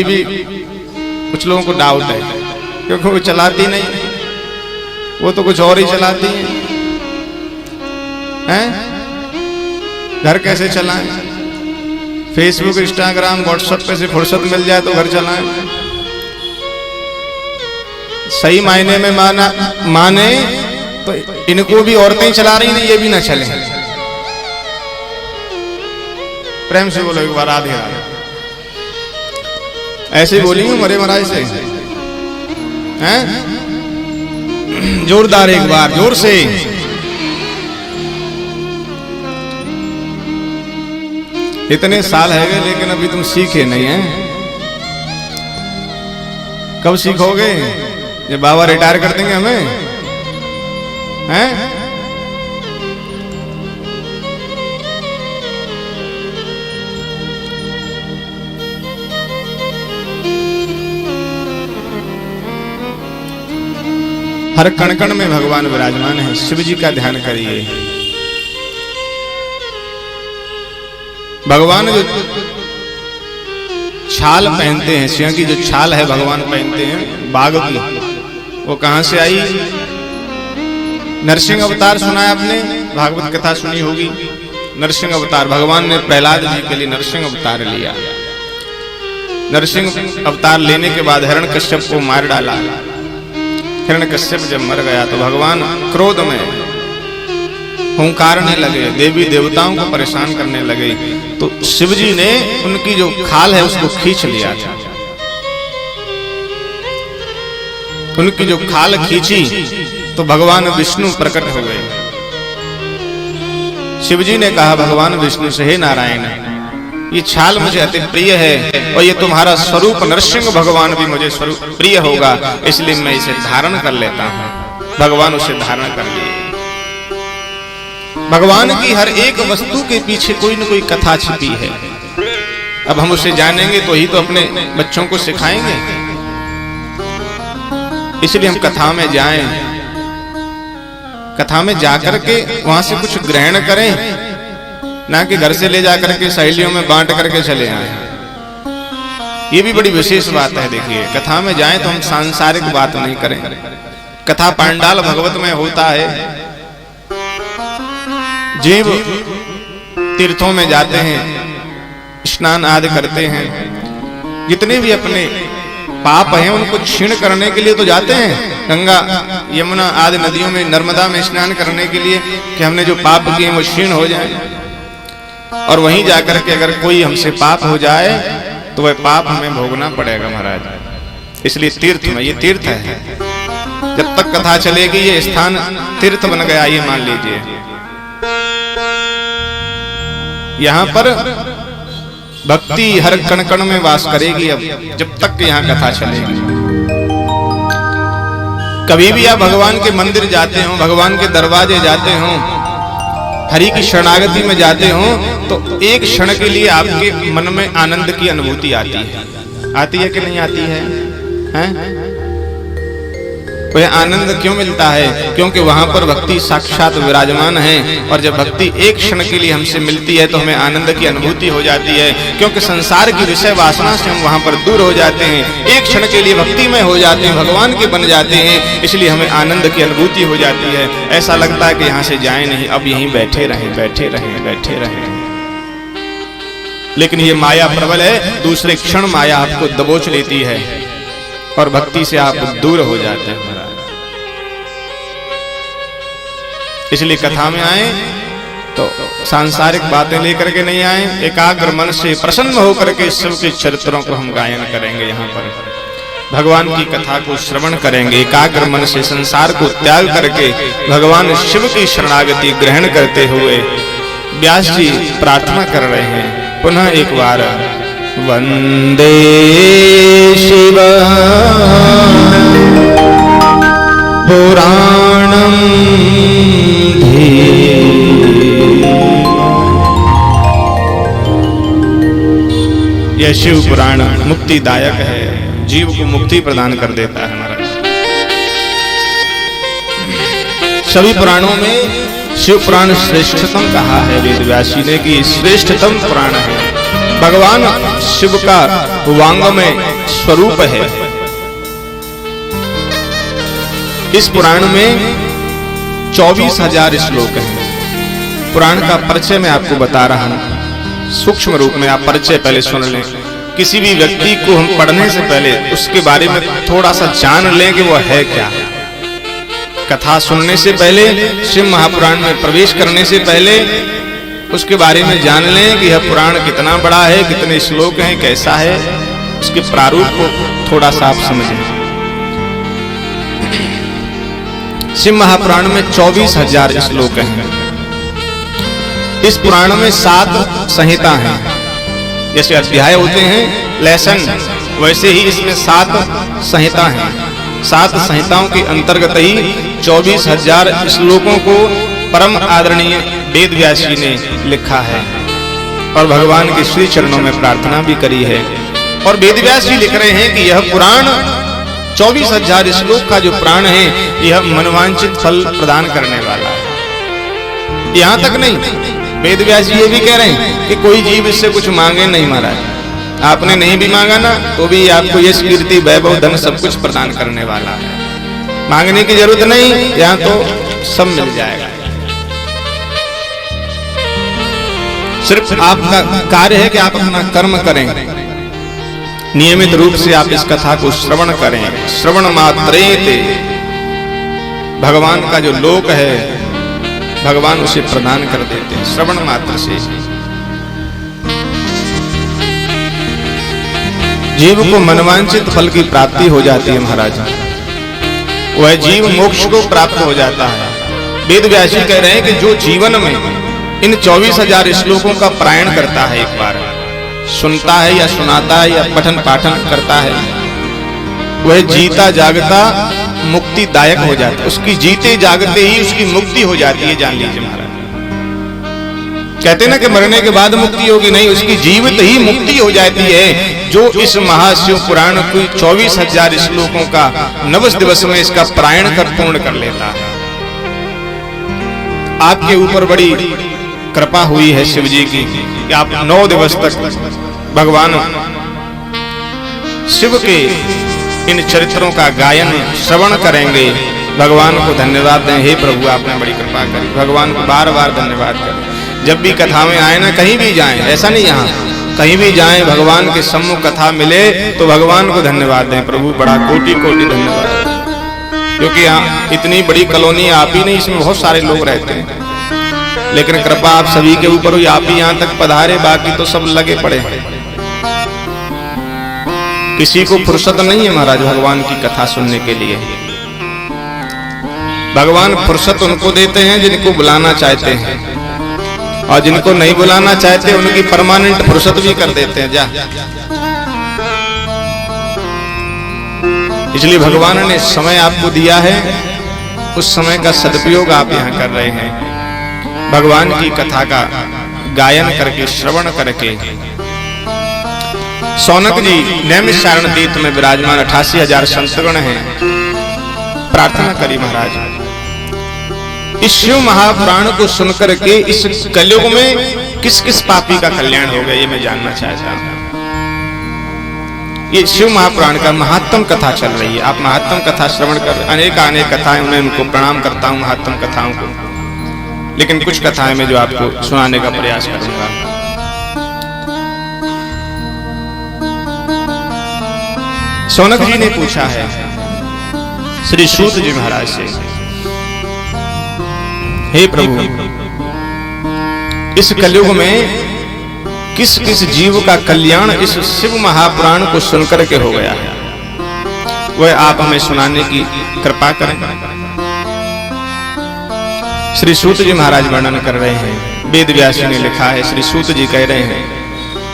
भी कुछ लोगों को डाउट है क्योंकि वो चलाती नहीं, वो तो कुछ और ही चलाती हैं। घर कैसे चलाएं? फेसबुक, इंस्टाग्राम, व्हाट्सएप पे से फुर्सत मिल जाए तो घर चलाएं। सही मायने में माने तो इनको भी औरतें चला रही नहीं, ये भी ना चले। प्रेम से बोलो एक बार, राधे राधे। ऐसे बोलेंगे मरे महाराज से हैं? जोरदार एक बार, जोर से। इतने साल है गए लेकिन अभी तुम सीखे नहीं हैं। कब सीखोगे? जब बाबा रिटायर कर देंगे हमें, हैं? हर कण कण में भगवान विराजमान है। शिव जी का ध्यान करिए। भगवान जो छाल पहनते हैं, सिंह की जो छाल है भगवान पहनते हैं बाघ की, वो कहां से आई? नरसिंह अवतार सुना है आपने? भागवत कथा सुनी होगी। नरसिंह अवतार, भगवान ने प्रहलाद जी के लिए नरसिंह अवतार लिया। नरसिंह अवतार लेने के बाद हिरण्यकश्यप को मार डाला। हिरण्यकश्यप जब मर गया तो भगवान क्रोध में हुंकारने लगे, देवी देवताओं को परेशान करने लगे। तो शिव जी ने उनकी जो खाल है उसको खींच लिया था। उनकी जो खाल खींची तो भगवान विष्णु प्रकट हो गए। शिव जी ने कहा भगवान विष्णु से, हे नारायण, ये छाल मुझे अति प्रिय है और ये तुम्हारा स्वरूप नरसिंह भगवान भी मुझे स्वरूप प्रिय होगा, इसलिए मैं इसे धारण कर लेता हूं। भगवान उसे धारण कर लिए। भगवान की हर एक वस्तु के पीछे कोई न कोई कथा छिपी है। अब हम उसे जानेंगे तो ही तो अपने बच्चों को सिखाएंगे। इसलिए हम कथा में जाएं, कथा में जाकर के वहां से कुछ ग्रहण करें, ना कि घर से ले जाकर के सहेलियों में बांट करके चले आए। ये भी बड़ी विशेष बात है। देखिए, कथा में जाएं तो हम सांसारिक बात नहीं करें। कथा पांडाल भगवत में होता है। जीव तीर्थों में जाते हैं, स्नान आदि करते हैं, जितने भी अपने पाप हैं उनको क्षीण करने के लिए तो जाते हैं। गंगा, यमुना आदि नदियों में, नर्मदा में स्नान करने के लिए कि हमने जो पाप किए वो क्षीण हो जाए। और वहीं जाकर के अगर कोई हमसे पाप हो जाए तो वह पाप हमें भोगना पड़ेगा महाराज। इसलिए तीर्थ में, ये तीर्थ है। जब तक कथा चलेगी ये स्थान तीर्थ बन गया, ये मान लीजिए। यहां पर भक्ति हर कण कण में वास करेगी अब, जब तक यहां कथा चलेगी। कभी भी आप भगवान के मंदिर जाते हो, भगवान के दरवाजे जाते हो, हरि की शरणागति में जाते हो, तो एक क्षण के लिए आपके मन में आनंद की अनुभूति आती है कि नहीं आती है? हैं? वह आनंद क्यों मिलता है? क्योंकि वहां पर भक्ति साक्षात विराजमान है। और जब भक्ति एक क्षण के लिए हमसे मिलती है तो हमें आनंद की अनुभूति हो जाती है। क्योंकि संसार की विषय वासना से हम वहां पर दूर हो जाते हैं, एक क्षण के लिए भक्ति में हो जाते हैं, भगवान के बन जाते हैं, इसलिए हमें आनंद की अनुभूति हो जाती है। ऐसा लगता है कि यहाँ से जाए नहीं, अब यहीं बैठे रहें, बैठे रहें, बैठे रहें। लेकिन ये माया प्रबल है, दूसरे क्षण माया आपको दबोच लेती है और भक्ति से आप दूर हो जाते हैं। इसलिए कथा में आए तो सांसारिक बातें लेकर के नहीं आए, एकाग्र मन से प्रसन्न होकर के शिव के चरित्रों को हम गायन करेंगे। यहाँ पर भगवान की कथा को श्रवण करेंगे, एकाग्र मन से संसार को त्याग करके भगवान शिव की शरणागति ग्रहण करते हुए व्यास जी प्रार्थना कर रहे हैं पुनः एक बार, वंदे शिव पुराणम यह शिव पुराण मुक्तिदायक है, जीव को मुक्ति प्रदान कर देता है महाराज। सभी पुराणों में शिव पुराण श्रेष्ठतम कहा है वेद व्यास जी ने कि श्रेष्ठतम पुराण है। भगवान शिव का वांगमय स्वरूप है। इस पुराण में 24,000 श्लोक हैं। पुराण का परिचय मैं आपको बता रहा हूं सूक्ष्म रूप में। आप परिचय पहले सुन लें। किसी भी व्यक्ति को हम पढ़ने से पहले उसके बारे में थोड़ा सा जान लें कि वो है क्या। कथा सुनने से पहले, शिव महापुराण में प्रवेश करने से पहले उसके बारे में जान लें कि यह पुराण कितना बड़ा है, कितने श्लोक हैं, कैसा है, उसके प्रारूप को थोड़ा सा आप समझें। शिव महापुराण में 24,000 श्लोक हैं। इस पुराण में 7 संहिता हैं। जैसे अध्याय होते हैं लेसन, वैसे ही इसमें 7 संहिता हैं। 7 संहिताओं के अंतर्गत ही 24,000 श्लोकों को परम आदरणीय वेद व्यास जी ने लिखा है और भगवान के श्री चरणों में प्रार्थना भी करी है। और वेद व्यास जी लिख रहे हैं कि यह पुराण 24,000 श्लोक का जो पुराण है, यह मनवांछित फल प्रदान करने वाला है। यहां तक नहीं, वेद व्यास जी ये भी कह रहे हैं कि कोई जीव इससे कुछ मांगे नहीं महाराज। आपने नहीं भी मांगा ना तो भी आपको यश कीर्ति वैभव धन सब कुछ प्रदान करने वाला है। मांगने की जरूरत नहीं, यहां तो सब मिल जाएगा। सिर्फ आपका कार्य है कि आप अपना कर्म करें, नियमित रूप से आप इस कथा को श्रवण करें। श्रवण मात्रेते भगवान का जो लोक है भगवान उसे प्रदान कर देते हैं श्रवण मात्र से। जीव को मनवांछित फल की प्राप्ति हो जाती है महाराज। वह जीव मोक्ष को प्राप्त हो जाता है। वेद व्यास जी कह रहे हैं कि जो जीवन में इन 24,000 श्लोकों का पारायण करता है, एक बार सुनता है या सुनाता है या पठन पाठन करता है, वह जीता जागता मुक्तिदायक हो जाता है। उसकी जीते जागते ही उसकी मुक्ति हो जाती है। जान लीजिए महाराज, कहते ना कि मरने के बाद मुक्ति होगी, नहीं, उसकी जीवित ही मुक्ति हो जाती है। जो इस महाशिव पुराण को 24,000 श्लोकों का 9 दिवस में इसका पारायण कर पूर्ण कर लेता है। आपके ऊपर बड़ी कृपा हुई है शिव जी की कि आप 9 दिवस तक भगवान शिव के इन चरित्रों का गायन श्रवण करेंगे। भगवान को धन्यवाद दें, हे प्रभु आपने बड़ी कृपा करी। भगवान को बार बार धन्यवाद करें। जब भी कथा में आए ना, कहीं भी जाएं, ऐसा नहीं, यहाँ कहीं भी जाएं, भगवान के सम्मुख कथा मिले तो भगवान को धन्यवाद दें। प्रभु बड़ा कोटि कोटि धन्यवाद, क्योंकि यहाँ इतनी बड़ी कॉलोनी आप ही नहीं, इसमें बहुत सारे लोग रहते हैं, लेकिन कृपा आप सभी के ऊपर हुई। आप ही यहाँ तक पधारे, बाकी तो सब लगे पड़े हैं। किसी को फुर्सत नहीं है महाराज भगवान की कथा सुनने के लिए। भगवान फुर्सत उनको देते हैं जिनको बुलाना चाहते हैं, और जिनको नहीं बुलाना चाहते उनकी परमानेंट फुर्सत भी कर देते हैं। जा, इसलिए भगवान ने समय आपको दिया है, उस समय का सदुपयोग आप यहाँ कर रहे हैं। भगवान की कथा का गायन करके, श्रवण करके। सौनक जी नैमिषारण्य तीर्थ में विराजमान 88,000 संतगण हैं। प्रार्थना करी महाराज, इस शिव महापुराण को सुनकर के इस कलयुग में किस किस पापी का कल्याण हो गया, ये मैं जानना चाहता हूं। ये शिव महापुराण का महात्म कथा चल रही है। आप महात्म कथा श्रवण कर, अनेक कथाएं, मैं उनको प्रणाम करता हूं महात्म कथाओं को, लेकिन कुछ कथाएं मैं जो आपको सुनाने का प्रयास करूंगा। सौनक जी ने पूछा है श्री सूत जी महाराज से, हे प्रभु, इस कलयुग में किस किस जीव का कल्याण इस शिव महापुराण को सुनकर के हो गया है, वह आप हमें सुनाने की कृपा करें। श्री सूत जी महाराज वर्णन कर रहे हैं, वेद व्यास जी ने लिखा है, श्री सूत जी कह रहे हैं,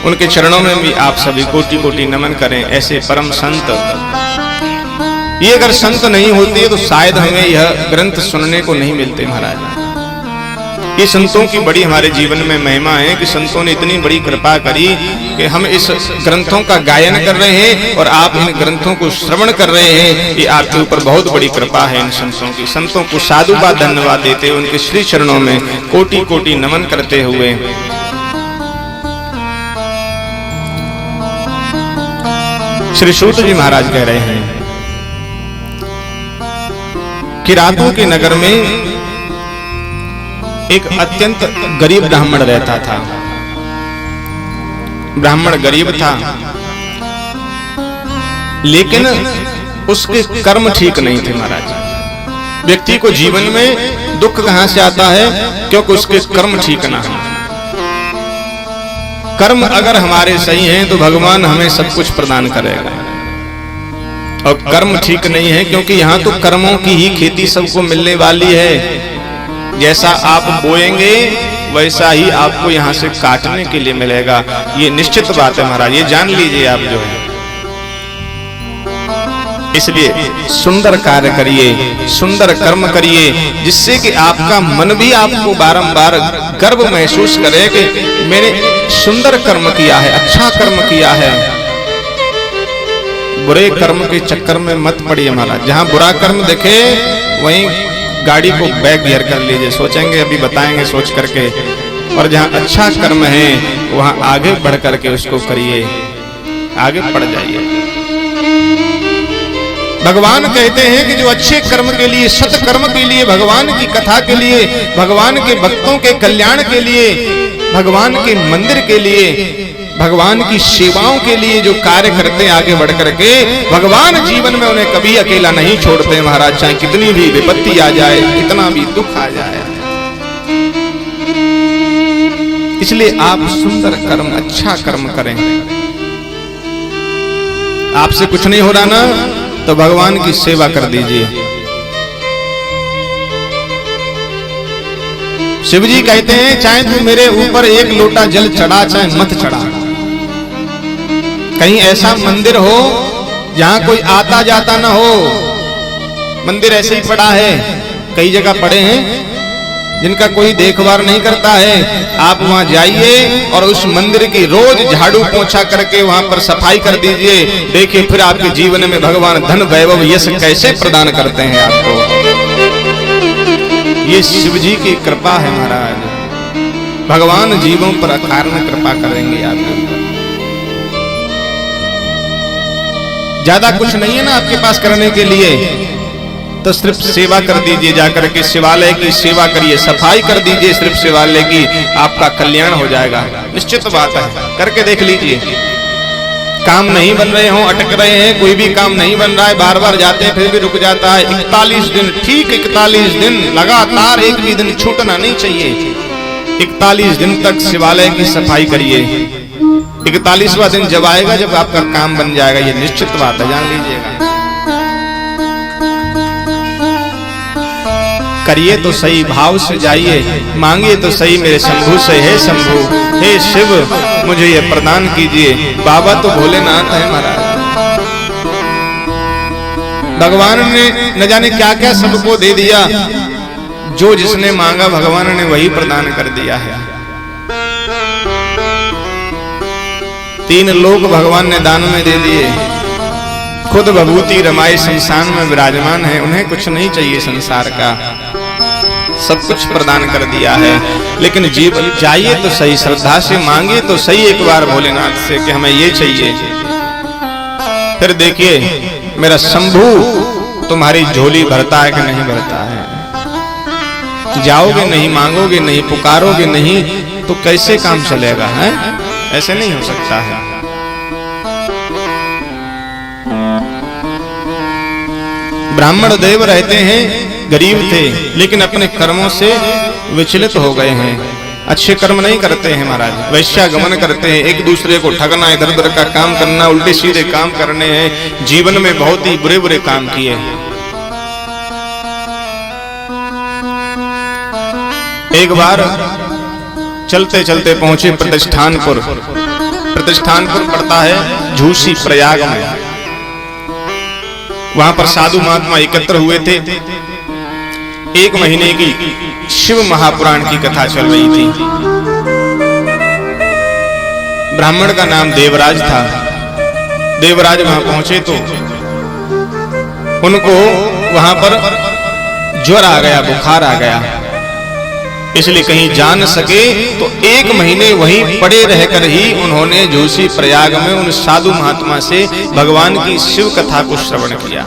उनके चरणों में भी आप सभी कोटि कोटि नमन करें। ऐसे परम संत, ये अगर संत नहीं होते तो शायद हमें यह ग्रंथ सुनने को नहीं मिलते महाराज। ये संतों की बड़ी हमारे जीवन में महिमा है कि संतों ने इतनी बड़ी कृपा करी कि हम इस ग्रंथों का गायन कर रहे हैं और आप इन ग्रंथों को श्रवण कर रहे हैं। ये आपके ऊपर बहुत बड़ी कृपा है इन संतों की। संतों को साधुवाद धन्यवाद देते, उनके श्री चरणों में कोटि कोटि नमन करते हुए श्री सूत जी महाराज कह रहे हैं कि रातों के नगर में एक अत्यंत गरीब ब्राह्मण रहता था। ब्राह्मण गरीब था, लेकिन उसके कर्म ठीक नहीं थे महाराज। व्यक्ति को जीवन में दुख कहां से आता है? क्योंकि उसके कर्म ठीक ना हो। कर्म अगर हमारे सही हैं तो भगवान हमें सब कुछ प्रदान करेगा, और कर्म ठीक नहीं है क्योंकि यहाँ तो कर्मों की ही खेती सबको मिलने वाली है। जैसा आप बोएंगे वैसा ही आपको यहाँ से काटने के लिए मिलेगा, ये निश्चित बात है महाराज, ये जान लीजिए आप जो है। इसलिए सुंदर कार्य करिए, सुंदर कर्म करिए, जिससे कि आपका मन भी आपको बारंबार गर्व महसूस करे कि मैंने सुंदर कर्म किया है, अच्छा कर्म किया है। बुरे कर्म के चक्कर में मत पड़िए महाराज। जहां बुरा कर्म दिखे वहीं गाड़ी को बैक गियर कर लीजिए, सोचेंगे अभी बताएंगे सोच करके। और जहां अच्छा कर्म है वहां आगे बढ़ करके उसको करिए, आगे बढ़ जाइए। भगवान कहते हैं कि जो अच्छे कर्म के लिए, सत्कर्म के लिए, भगवान की कथा के लिए, भगवान के भक्तों के कल्याण के लिए, भगवान के मंदिर के लिए, भगवान की सेवाओं के लिए जो कार्य करते हैं आगे बढ़ करके, भगवान जीवन में उन्हें कभी अकेला नहीं छोड़ते महाराज। चाहे कितनी भी विपत्ति आ जाए, कितना भी दुख आ जाए। इसलिए आप सुंदर कर्म, अच्छा कर्म करें। आपसे कुछ नहीं हो रहा ना, तो भगवान की सेवा कर दीजिए। शिव जी कहते हैं चाहे तू मेरे ऊपर एक लोटा जल चढ़ा, चाहे मत चढ़ा। कहीं ऐसा मंदिर हो जहां कोई आता जाता ना हो। मंदिर ऐसे ही पड़ा है, कई जगह पड़े हैं जिनका कोई देखभाल नहीं करता है। आप वहां जाइए और उस मंदिर की रोज झाड़ू पोंछा करके वहां पर सफाई कर दीजिए। देखिए फिर आपके जीवन में भगवान धन वैभव यश कैसे प्रदान करते हैं आपको। ये शिव जी की कृपा है महाराज। भगवान जीवों पर अकारण कृपा करेंगे आपके ऊपर। ज्यादा कुछ नहीं है ना आपके पास करने के लिए, तो सिर्फ सेवा कर दीजिए। जाकर के शिवालय की सेवा करिए, सफाई कर दीजिए सिर्फ शिवालय की, आपका कल्याण हो जाएगा। निश्चित बात है, करके देख लीजिए। काम नहीं बन रहे हो, अटक रहे हैं, कोई भी काम नहीं बन रहा है, बार बार जाते हैं फिर भी रुक जाता है। 41 दिन, ठीक 41 दिन लगातार, एक भी दिन छूटना नहीं चाहिए। 41 दिन तक शिवालय की सफाई करिए। 41वां दिन जब आएगा, जब आपका काम बन जाएगा, ये निश्चित बात है, जान लीजिएगा। करिए तो सही, भाव से जाइए, मांगिए तो सही मेरे शंभू से। हे शंभू, हे शिव, मुझे ये प्रदान कीजिए। बाबा तो भोलेनाथ है महाराज। भगवान ने न जाने क्या क्या सबको दे दिया, जो जिसने मांगा भगवान ने वही प्रदान कर दिया है। 3 लोग भगवान ने दान में दे दिए। खुद भभूति रमाई संसान में विराजमान है, उन्हें कुछ नहीं चाहिए संसार का, सब कुछ प्रदान कर दिया है। लेकिन जीव जाइए तो सही, श्रद्धा से मांगिए तो सही एक बार भोलेनाथ से कि हमें ये चाहिए। फिर देखिए मेरा शंभू तुम्हारी झोली भरता है कि नहीं भरता है। जाओगे नहीं, मांगोगे नहीं, पुकारोगे नहीं, तो कैसे काम चलेगा है? ऐसे नहीं हो सकता है। ब्राह्मण देव रहते हैं, गरीब थे, लेकिन अपने कर्मों से विचलित हो गए हैं। अच्छे कर्म नहीं करते हैं महाराज, वैश्यागमन करते हैं, एक दूसरे को ठगना, इधर उधर का काम करना, उल्टे सीधे काम करने हैं। जीवन में बहुत ही बुरे बुरे काम किए। एक बार चलते चलते पहुंचे प्रतिष्ठानपुर। प्रतिष्ठानपुर पड़ता है झूसी प्रयाग में। वहां पर साधु महात्मा एकत्र हुए थे। 1 महीने की शिव महापुराण की कथा चल रही थी। ब्राह्मण का नाम देवराज था। देवराज वहां पहुंचे तो उनको वहां पर ज्वर आ गया, बुखार आ गया। इसलिए कहीं जा न सके तो 1 महीने वहीं पड़े रहकर ही उन्होंने जोशी प्रयाग में उन साधु महात्मा से भगवान की शिव कथा को श्रवण किया।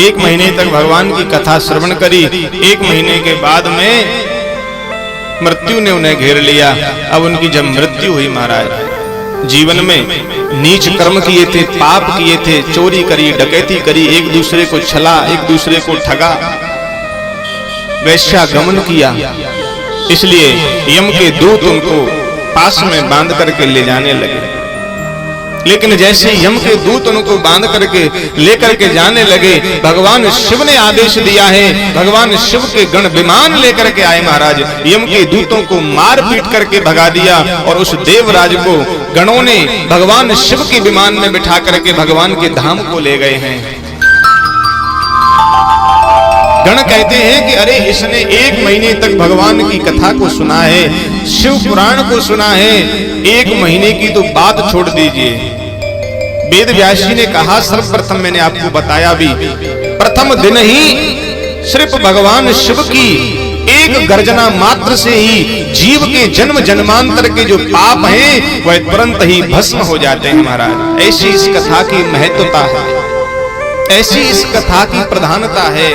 1 महीने तक भगवान की कथा श्रवण करी। 1 महीने के बाद में मृत्यु ने उन्हें घेर लिया। अब उनकी जब मृत्यु हुई महाराज, जीवन में नीच कर्म किए थे, पाप किए थे, चोरी करी, डकैती करी, एक दूसरे को छला, एक दूसरे को ठगा, वैश्यागमन किया। इसलिए यम के दूत उनको पास में बांध करके ले जाने लगे। लेकिन जैसे यम के दूत उनको बांध करके लेकर के जाने लगे, भगवान शिव ने आदेश दिया है, भगवान शिव के गण विमान लेकर के आए महाराज। यम के दूतों को मार पीट करके भगा दिया और उस देवराज को गणों ने भगवान शिव के विमान में बिठा करके भगवान के धाम को ले गए हैं। गण कहते हैं कि अरे इसने 1 महीने तक भगवान की कथा को सुना है, शिव पुराण को सुना है, 1 महीने की तो बात छोड़ दीजिए। वेद व्यास जी ने कहा, सर्वप्रथम मैंने आपको बताया भी, प्रथम दिन ही सिर्फ भगवान शिव की एक गर्जना मात्र से ही जीव के जन्म जन्मांतर के जो पाप हैं वह तुरंत ही भस्म हो जाते हैं महाराज। ऐसी इस कथा की महत्वता है, ऐसी इस कथा की प्रधानता है।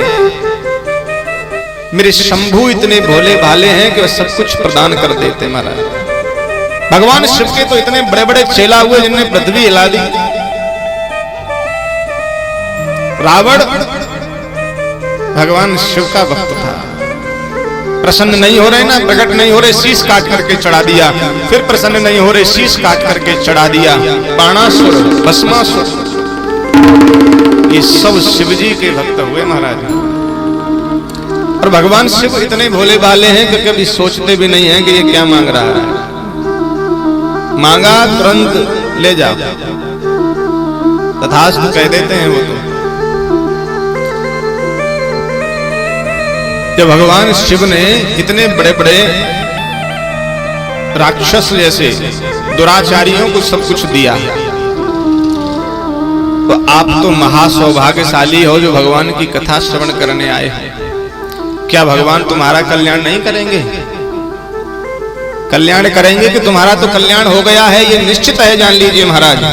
मेरे शंभू इतने भोले भाले हैं कि वह सब कुछ प्रदान कर देते महाराज। भगवान शिव के तो इतने बड़े बड़े चेला हुए जिन्हें पृथ्वी हिला दी। रावण भगवान शिव का भक्त था, प्रसन्न नहीं हो रहे ना, प्रकट नहीं हो रहे, शीश काट करके चढ़ा दिया। फिर प्रसन्न नहीं हो रहे, शीश काट करके चढ़ा दिया। बाणासुर, भस्मासुर, ये सब शिवजी के भक्त हुए महाराज। और भगवान शिव इतने भोले भाले हैं कि कभी सोचते भी नहीं हैं कि ये क्या मांग रहा है। मांगा तुरंत ले जाओ, तथास्तु कह देते हैं वो तो। जब भगवान शिव ने इतने बड़े बड़े राक्षस जैसे दुराचारियों को सब कुछ दिया, तो आप तो महासौभाग्यशाली हो जो भगवान की कथा श्रवण करने आए हैं। क्या भगवान तुम्हारा कल्याण नहीं करेंगे? कल्याण करेंगे कि तुम्हारा तो कल्याण हो गया है, ये निश्चित है, जान लीजिए महाराज।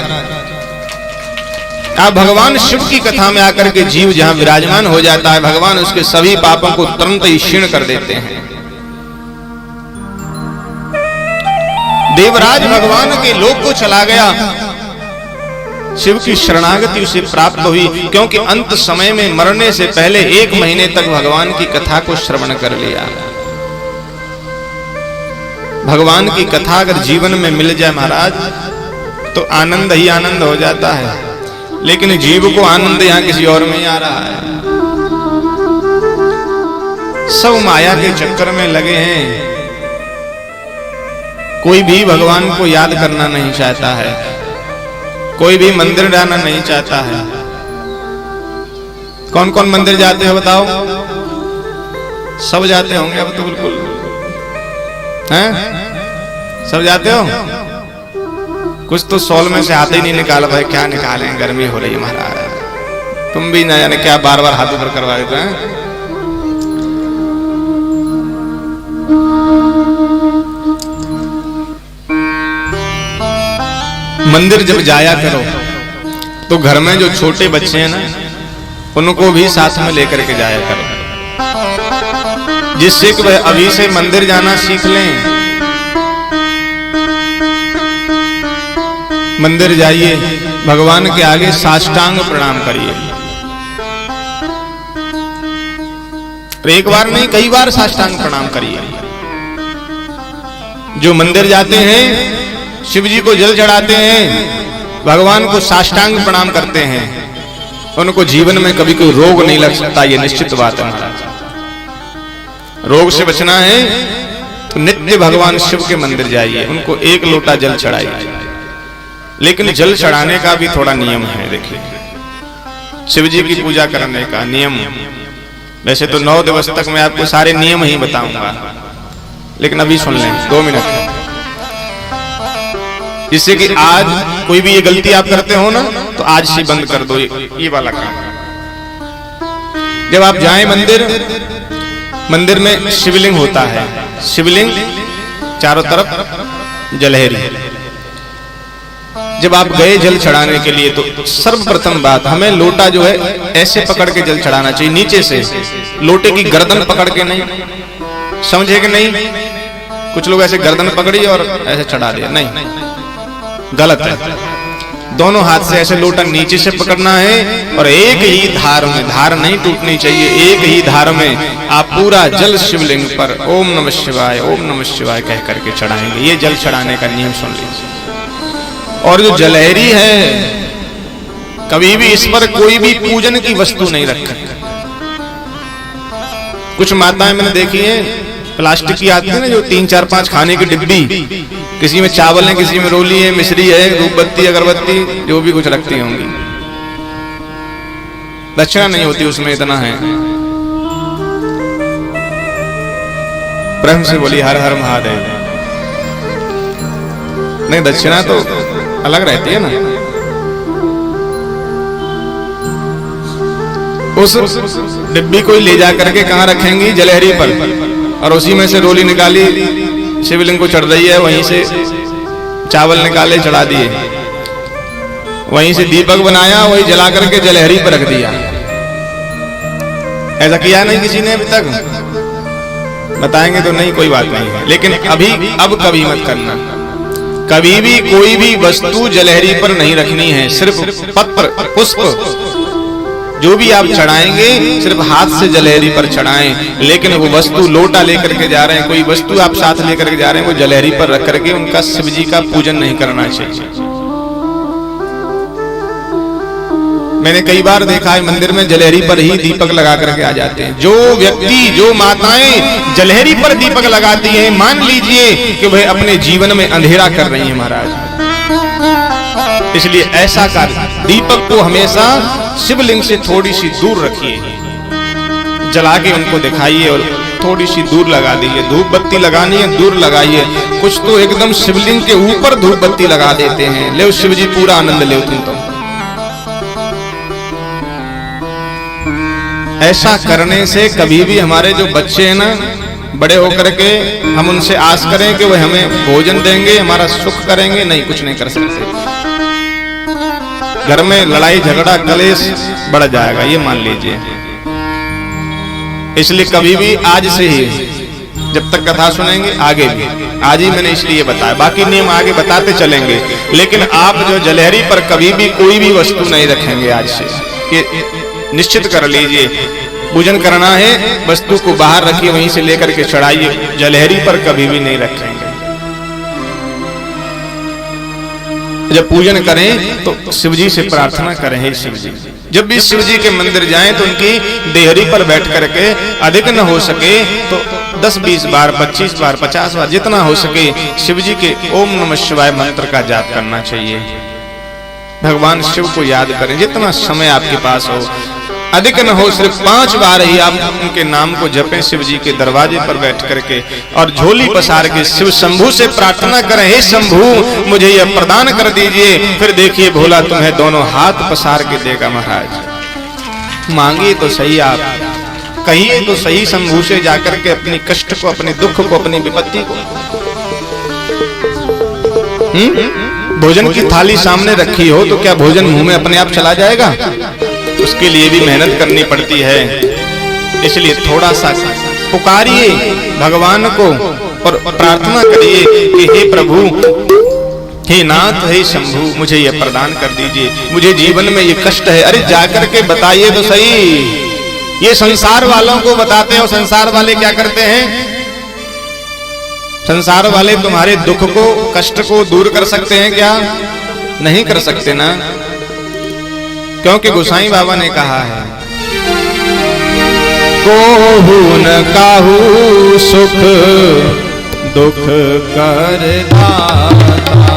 आप भगवान शिव की कथा में आकर के जीव जहां विराजमान हो जाता है, भगवान उसके सभी पापों को तुरंत ही क्षीण कर देते हैं। देवराज भगवान के लोक को चला गया, शिव की शरणागति उसे प्राप्त हुई, क्योंकि अंत समय में मरने से पहले 1 महीने तक भगवान की कथा को श्रवण कर लिया। भगवान की कथा अगर जीवन में मिल जाए महाराज तो आनंद ही आनंद हो जाता है। लेकिन जीव को आनंद यहां किसी और में ही आ रहा है। सब माया के चक्कर में लगे हैं, कोई भी भगवान को याद करना नहीं चाहता है, कोई भी मंदिर जाना नहीं चाहता है। कौन कौन मंदिर जाते हो बताओ? सब जाते होंगे अब तो, बिल्कुल हैं? सब जाते हो? कुछ तो सॉल में से हाथ ही नहीं निकाल भाई, क्या निकालें, गर्मी हो रही है महाराज। तुम भी ना जाने क्या बार बार हाथ ऊपर करवा देते हैं। मंदिर जब जाया करो तो घर में जो छोटे बच्चे हैं ना, उनको भी साथ में लेकर के जाया करो, जिससे कि वह अभी से मंदिर जाना सीख लें। मंदिर जाइए, भगवान के आगे साष्टांग प्रणाम करिए। एक बार नहीं, कई बार साष्टांग प्रणाम करिए। जो मंदिर जाते हैं, शिव जी को जल चढ़ाते हैं, भगवान को साष्टांग प्रणाम करते हैं, उनको जीवन में कभी कोई रोग नहीं लग सकता, ये निश्चित बात है महाराज। रोग से बचना है तो नित्य भगवान शिव के मंदिर जाइए, उनको 1 लोटा जल चढ़ाइए। लेकिन जल चढ़ाने का भी थोड़ा नियम है। देखिए, शिव जी की पूजा करने का नियम, वैसे तो 9 दिवस तक मैं आपको सारे नियम ही बताऊंगा, लेकिन अभी सुन लें 2 मिनट, जिससे कि आज कोई भी ये गलती आप करते हो ना तो आज से बंद कर दो ये वाला काम। जब आप जाएं मंदिर में शिवलिंग होता है, शिवलिंग चारों तरफ जलहरी। जब आप गए जल चढ़ाने के लिए तो सर्वप्रथम बात हमें लोटा जो है ऐसे पकड़ के जल चढ़ाना चाहिए, नीचे से, लोटे की गर्दन पकड़ के नहीं, समझे कि नहीं? कुछ लोग ऐसे गर्दन पकड़ी और ऐसे चढ़ा दिया, नहीं, गलत है। दोनों हाथ से ऐसे लोटा नीचे से पकड़ना है और एक ही धार में, धार नहीं टूटनी चाहिए, एक ही धार में आप पूरा जल शिवलिंग पर ओम नमः शिवाय, ओम नमः शिवाय कह करके चढ़ाएंगे। ये जल चढ़ाने का नियम सुन लीजिए। और जो जलहरी है, कभी भी इस पर कोई भी पूजन की वस्तु नहीं रखी। कुछ माताएं मैंने देखी है, प्लास्टिक की आती है ना, जो 3, 4, 5 खाने की डिब्बी, किसी में चावल है, किसी में रोली है, मिश्री है, धूपबत्ती, अगरबत्ती, जो भी कुछ रखती होंगी। दक्षिणा नहीं होती उसमें, इतना है। ब्रह्म से बोली हर हर महादेव। नहीं, दक्षिणा तो अलग रहती है ना। उस डिब्बी को ले जा करके कहां रखेंगी? जलहरी पर, और उसी में से रोली निकाली, शिवलिंग को चढ़ रही है, वहीं से चावल निकाले चढ़ा दिए, वहीं से दीपक बनाया, वही जला करके जलहरी पर रख दिया। ऐसा किया नहीं किसी ने अभी तक? बताएंगे तो नहीं, कोई बात नहीं है, लेकिन अब कभी मत करना। कभी भी कोई भी वस्तु जलहरी पर नहीं रखनी है, सिर्फ पत्र, पुष्प जो भी आप चढ़ाएंगे सिर्फ हाथ से जलहरी पर चढ़ाएं। लेकिन वो वस्तु लोटा लेकर के जा रहे हैं, कोई वस्तु आप साथ लेकर के जा रहे हैं, वो जलहरी पर रख करके उनका शिव जी का पूजन नहीं करना चाहिए। मैंने कई बार देखा है मंदिर में जलहरी पर ही दीपक लगा करके आ जाते हैं। जो व्यक्ति, जो माताएं जलहरी पर दीपक लगाती हैं, मान लीजिए कि वह अपने जीवन में अंधेरा कर रही हैं महाराज। इसलिए ऐसा कार्य, दीपक को हमेशा शिवलिंग से थोड़ी सी दूर रखिए, जला के उनको दिखाइए और थोड़ी सी दूर लगा दीजिए। धूप बत्ती लगानी है, दूर लगाइए। कुछ तो एकदम शिवलिंग के ऊपर धूप बत्ती लगा देते हैं। ले शिव जी पूरा आनंद ले तुम तो। ऐसा करने से कभी भी हमारे जो बच्चे हैं ना, बड़े होकर के हम उनसे आस करें कि वह हमें भोजन देंगे, हमारा सुख करेंगे, नहीं, कुछ नहीं कर सकते। घर में लड़ाई झगड़ा कलेश बढ़ जाएगा, ये मान लीजिए। इसलिए कभी भी आज से ही, जब तक कथा सुनेंगे आगे भी, आज ही मैंने इसलिए बताया, बाकी नियम आगे बताते चलेंगे। लेकिन आप जो जलहरी पर कभी भी कोई भी वस्तु नहीं रखेंगे, आज से ये निश्चित कर लीजिए। पूजन करना है, वस्तु को बाहर रखिए, वहीं से लेकर के चढ़ाइए, जलहरी पर कभी भी नहीं रखेंगे। जब पूजन करें तो शिव जी से प्रार्थना करें, हे शिव जी। जब भी शिव जी के मंदिर जाएं तो उनकी देहरी पर बैठ करके अधिक न हो सके तो 10-20 बार, 25 बार, 50 बार, जितना हो सके शिव जी के ओम नमः शिवाय मंत्र का जाप करना चाहिए। भगवान शिव को याद करें, जितना समय आपके पास हो, अधिक न हो, सिर्फ 5 बार ही आप उनके नाम को जपें शिव जी के दरवाजे पर बैठ करके, और झोली पसार के शिव शंभू से प्रार्थना करें, हे शंभू मुझे यह प्रदान कर दीजिए। फिर देखिए भोला तुम्हें दोनों हाथ पसार के देगा महाराज। मांगिए तो सही, आप कहिए तो सही शंभू से जाकर के अपनी कष्ट को, अपने दुख को, अपनी विपत्ति को। भोजन की थाली सामने रखी हो तो क्या भोजन मुंह में अपने आप चला जाएगा? उसके लिए भी मेहनत करनी पड़ती है। इसलिए थोड़ा सा पुकारिए भगवान को और प्रार्थना करिए कि हे प्रभु, हे नाथ, हे शंभू, मुझे यह प्रदान कर दीजिए, मुझे जीवन में ये कष्ट है। अरे जाकर के बताइए तो सही। ये संसार वालों को बताते हो, संसार वाले क्या करते हैं? संसार वाले तुम्हारे दुख को, कष्ट को दूर कर सकते हैं क्या? नहीं कर सकते ना, क्योंकि गोसाई बाबा ने कहा है, कोहू न काहू सुख दुख कर दाता,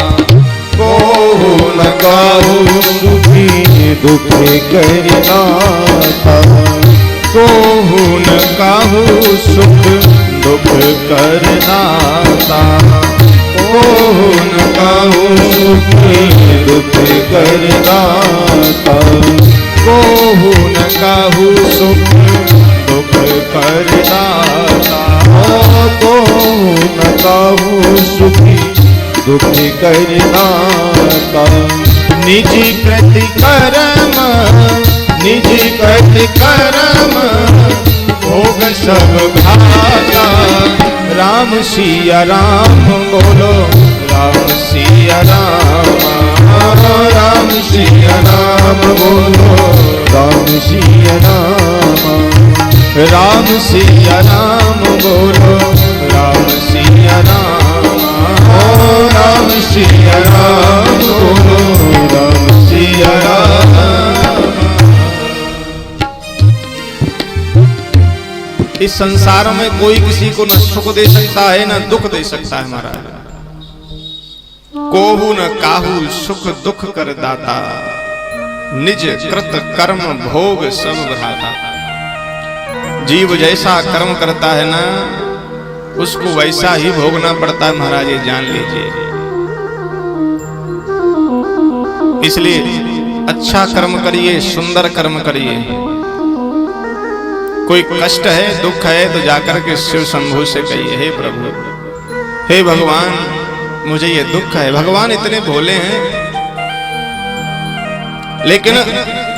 कोहू न काहू सुखी दुख कर दाता, कोहू न काहू सुख दुख कर दाता, कोहू न काहू सुखी दुख कर दाता, कोहू न काहू सुख करदाता को न कहूँ सुखी दुखी करदाता। निजी प्रतिकर्म निजी प्रतिकर्म भोग सब घाता। राम सिया राम बोलो राम सिया राम। राम सिया राम बोलो राम सिया राम। राम सिया राम बोलो राम सिया राम। राम सिया राम बोलो राम सिया राम। इस संसार में कोई किसी को न सुख दे सकता है न दुख दे सकता है महाराज। कोहू न काहू सुख दुख कर दाता। निज कृत कर्म भोग सब भ्राता। जीव जैसा कर्म करता है ना उसको वैसा ही भोगना पड़ता है महाराज, ये जान लीजिए। इसलिए अच्छा कर्म करिए, सुंदर कर्म करिए। कोई कष्ट है दुख है तो जाकर के शिव शंभु से कहिए, हे प्रभु हे भगवान मुझे ये दुख है। भगवान इतने भोले हैं, लेकिन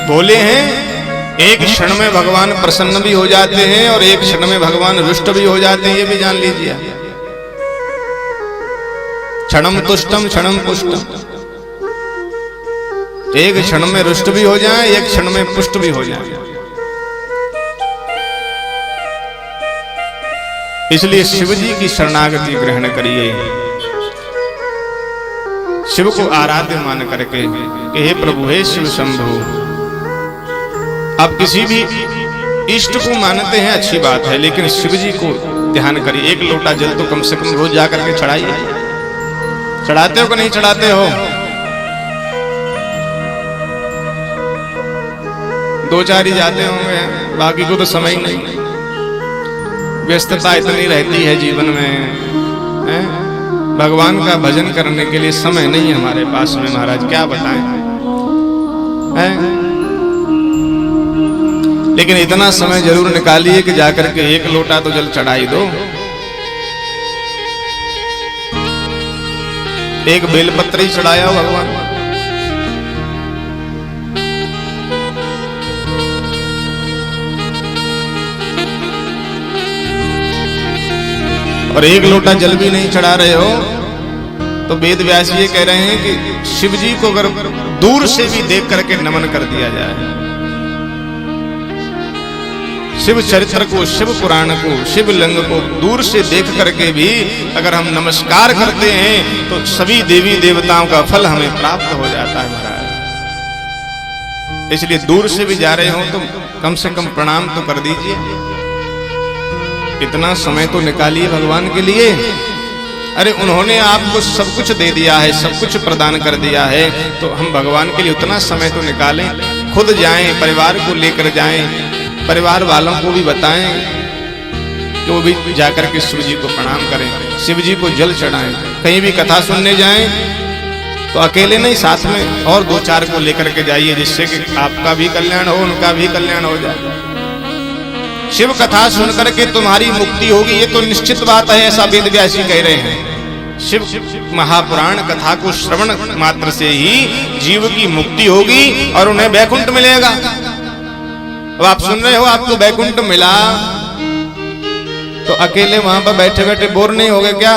भोले हैं एक क्षण में भगवान प्रसन्न भी हो जाते हैं और एक क्षण में भगवान रुष्ट भी हो जाते हैं, ये भी जान लीजिए। क्षणम तुष्टम क्षणम पुष्टम। एक क्षण में रुष्ट भी हो जाए, एक क्षण में पुष्ट भी हो जाए। इसलिए शिव जी की शरणागति ग्रहण करिए। शिव को आराध्य मान करके कि हे प्रभु हे शिव शंभु। आप किसी भी इष्ट को मानते हैं अच्छी बात है, लेकिन शिव जी को ध्यान करिए। एक लोटा जल तो कम से कम रोज जाकर के चढ़ाइए। चढ़ाते हो कि नहीं चढ़ाते हो? दो चार ही जाते होंगे, बाकी को तो समय ही नहीं। व्यस्तता इतनी रहती है जीवन में, भगवान का भजन करने के लिए समय नहीं है हमारे पास में महाराज, क्या बताएं। लेकिन इतना समय जरूर निकालिए कि जाकर के एक लोटा तो जल चढ़ाई दो। एक बेलपत्र ही चढ़ाया हो भगवान। और एक लोटा जल भी नहीं चढ़ा रहे हो तो वेद व्यास ये कह रहे हैं कि शिव जी को अगर दूर से भी देख करके नमन कर दिया जाए, शिव चरित्र को, शिव पुराण को, शिव लिंग को दूर से देख करके भी अगर हम नमस्कार करते हैं तो सभी देवी देवताओं का फल हमें प्राप्त हो जाता है महाराज। इसलिए दूर से भी जा रहे हो तो कम से कम प्रणाम तो कर दीजिए। इतना समय तो निकालिए भगवान के लिए। अरे उन्होंने आपको सब कुछ दे दिया है, सब कुछ प्रदान कर दिया है, तो हम भगवान के लिए उतना समय तो निकालें। खुद जाएं, परिवार को लेकर जाएं, परिवार वालों को भी बताएं कि वो भी जाकर के शिव जी को प्रणाम करें, शिव जी को जल चढ़ाएं। कहीं भी कथा सुनने जाएं तो अकेले नहीं, साथ में और दो चार को लेकर के जाइए, जिससे कि आपका भी कल्याण हो, उनका भी कल्याण हो जाए। शिव कथा सुनकर के तुम्हारी मुक्ति होगी, ये तो निश्चित बात है, ऐसा वेद व्यास जी कह रहे हैं। शिव महापुराण कथा को श्रवण मात्र से ही जीव की मुक्ति होगी और उन्हें वैकुंठ मिलेगा। अब आप सुन रहे हो, आपको वैकुंठ मिला तो अकेले वहां पर बैठे बैठे बोर नहीं हो गए क्या?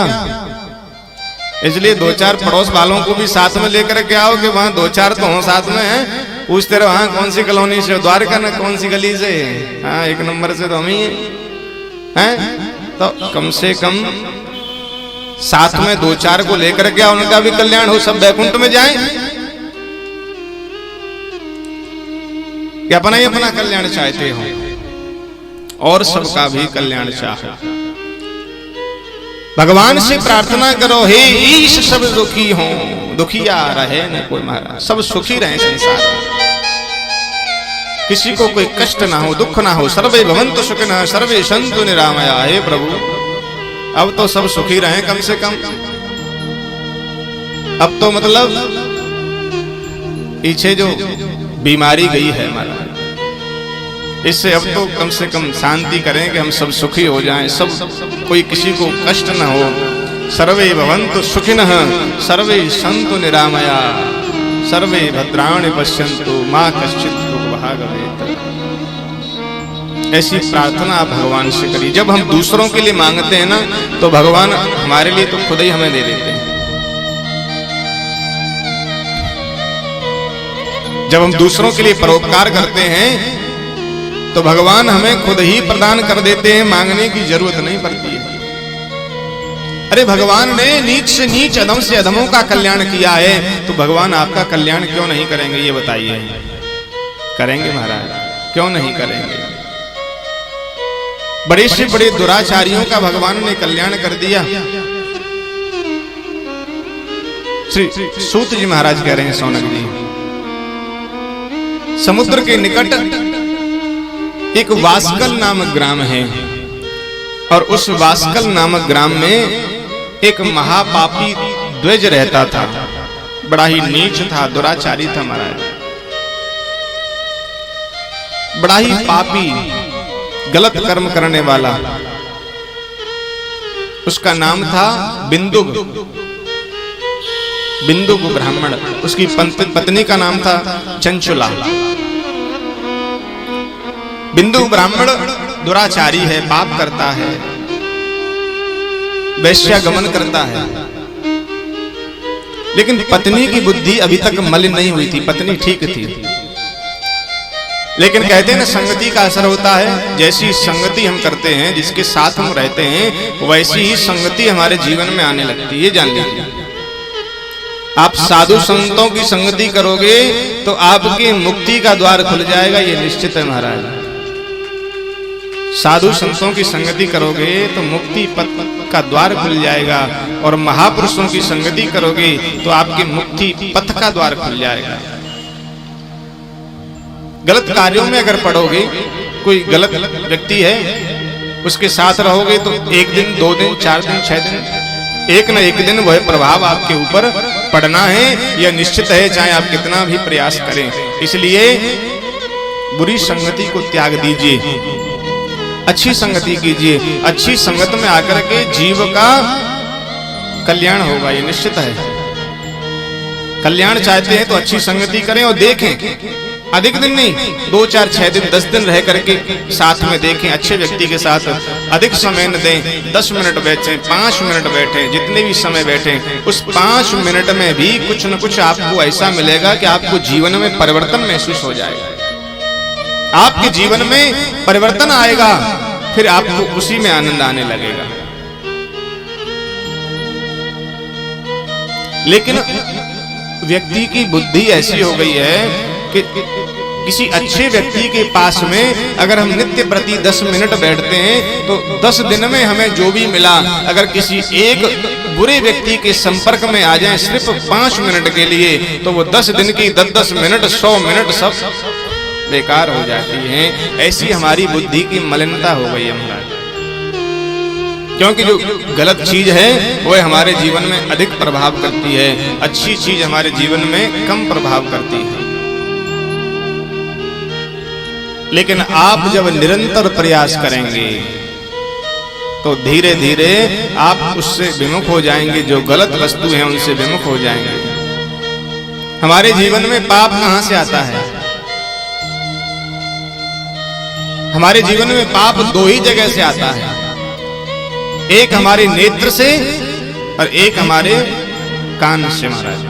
इसलिए दो चार पड़ोस वालों को भी साथ में लेकर के आओ कि वहां दो चार तो हो साथ में हैं। पूछते रहो हाँ कौन सी कॉलोनी से, द्वारका ना कौन सी गली से, हाँ एक नंबर से तो हम ही हैं। तो कम से कम साथ में दो चार को लेकर के आओ, उनका भी कल्याण हो, सब वैकुंठ में जाएं। कि अपना ही अपना कल्याण चाहते हो और सबका भी कल्याण चाहे। भगवान से प्रार्थना करो, हे ईश सब दुखी हो, दुखिया रहे न कोई महाराज, सब सुखी रहे संसार में, किसी को कोई कष्ट ना हो, दुख ना हो। सर्वे भवन्तु सुखिनः सर्वे सन्तु निरामया। हे प्रभु अब तो सब सुखी रहे कम से कम। अब तो मतलब पीछे जो बीमारी गई है हमारा, इससे अब तो कम से कम शांति करें कि हम सब सुखी हो जाएं, सब कोई किसी को कष्ट न हो। सर्वे भवन्तु सुखिनः सर्वे सन्तु निरामया सर्वे भद्राणि पश्यन्तु मा कश्चित् दुर्भाग् भवेत्। ऐसी प्रार्थना आप भगवान से करिए। जब हम दूसरों के लिए मांगते हैं ना, तो भगवान हमारे लिए तो खुद ही हमें दे देते हैं। जब हम दूसरों के लिए परोपकार करते हैं तो भगवान हमें खुद ही प्रदान कर देते हैं, मांगने की जरूरत नहीं पड़ती है। अरे भगवान ने नीच से नीच अधम से अधमों का कल्याण किया है, तो भगवान आपका कल्याण क्यों नहीं करेंगे? ये बताइए। करेंगे महाराज, क्यों नहीं करेंगे? बड़े से बड़े दुराचारियों का भगवान ने कल्याण कर दिया। श्री सूत जी महाराज कह रहे हैं, सौनक जी, समुद्र के निकट एक वास्कल नामक ग्राम है, और उस वास्कल नामक ग्राम में एक महापापी द्विज रहता था। बड़ा ही नीच था, दुराचारी था महाराज, बड़ा ही पापी, गलत कर्म करने वाला। उसका नाम था बिंदुक। बिंदुक ब्राह्मण। उसकी पत्नी का नाम था चंचुला। बिंदु ब्राह्मण दुराचारी है, पाप करता है, वैश्यागमन करता है, लेकिन पत्नी की बुद्धि अभी तक मलिन नहीं हुई थी। पत्नी ठीक थी, लेकिन कहते हैं ना, संगति का असर होता है। जैसी संगति हम करते हैं, जिसके साथ हम रहते हैं, वैसी ही संगति हमारे जीवन में आने लगती है। ये जान लीजिए। आप साधु संतों की संगति करोगे तो आपकी मुक्ति का द्वार खुल जाएगा, ये निश्चित है महाराज। साधु संतों की संगति करोगे तो मुक्ति पथ का द्वार खुल जाएगा, और महापुरुषों की संगति करोगे तो आपकी मुक्ति पथ का द्वार खुल जाएगा। गलत कार्यों में अगर पड़ोगे, कोई गलत व्यक्ति है, उसके साथ रहोगे तो एक दिन, 2 दिन, 4 दिन, 6 दिन, एक न एक दिन वह प्रभाव आपके ऊपर पड़ना है, यह निश्चित है, चाहे आप कितना भी प्रयास करें। इसलिए बुरी संगति को त्याग दीजिए, अच्छी संगति कीजिए। अच्छी संगत में आकर के जीव का कल्याण होगा, ये निश्चित है। कल्याण चाहते हैं तो अच्छी संगति करें, और देखें, अधिक दिन नहीं, 2, 4, 6 दिन, 10 दिन रह करके साथ में देखें। अच्छे व्यक्ति के साथ अधिक समय न दें, 10 मिनट बैठें, 5 मिनट बैठें, जितने भी समय बैठें, उस 5 मिनट में भी कुछ न कुछ आपको ऐसा मिलेगा कि आपको जीवन में परिवर्तन महसूस हो जाएगा। आपके जीवन में परिवर्तन आएगा, फिर आपको उसी में आनंद आने लगेगा। लेकिन व्यक्ति की बुद्धि ऐसी हो गई है कि किसी अच्छे व्यक्ति के पास में अगर हम नित्य प्रति 10 मिनट बैठते हैं तो 10 दिन में हमें जो भी मिला, अगर किसी एक बुरे व्यक्ति के संपर्क में आ जाएं सिर्फ 5 मिनट के लिए, तो वो 10 दिन की 10-10 मिनट, 100 मिनट सब बेकार हो जाती हैं। ऐसी हमारी बुद्धि की मलिनता हो गई है महाराज, क्योंकि जो गलत चीज है वो हमारे जीवन में अधिक प्रभाव करती है, अच्छी चीज हमारे जीवन में कम प्रभाव करती है। लेकिन आप जब निरंतर प्रयास करेंगे तो धीरे धीरे आप उससे विमुख हो जाएंगे, जो गलत वस्तु है उनसे विमुख हो जाएंगे। हमारे जीवन में पाप कहां से आता है? हमारे जीवन में पाप 2 ही जगह से आता है, एक हमारे नेत्र से और एक हमारे कान से महाराज।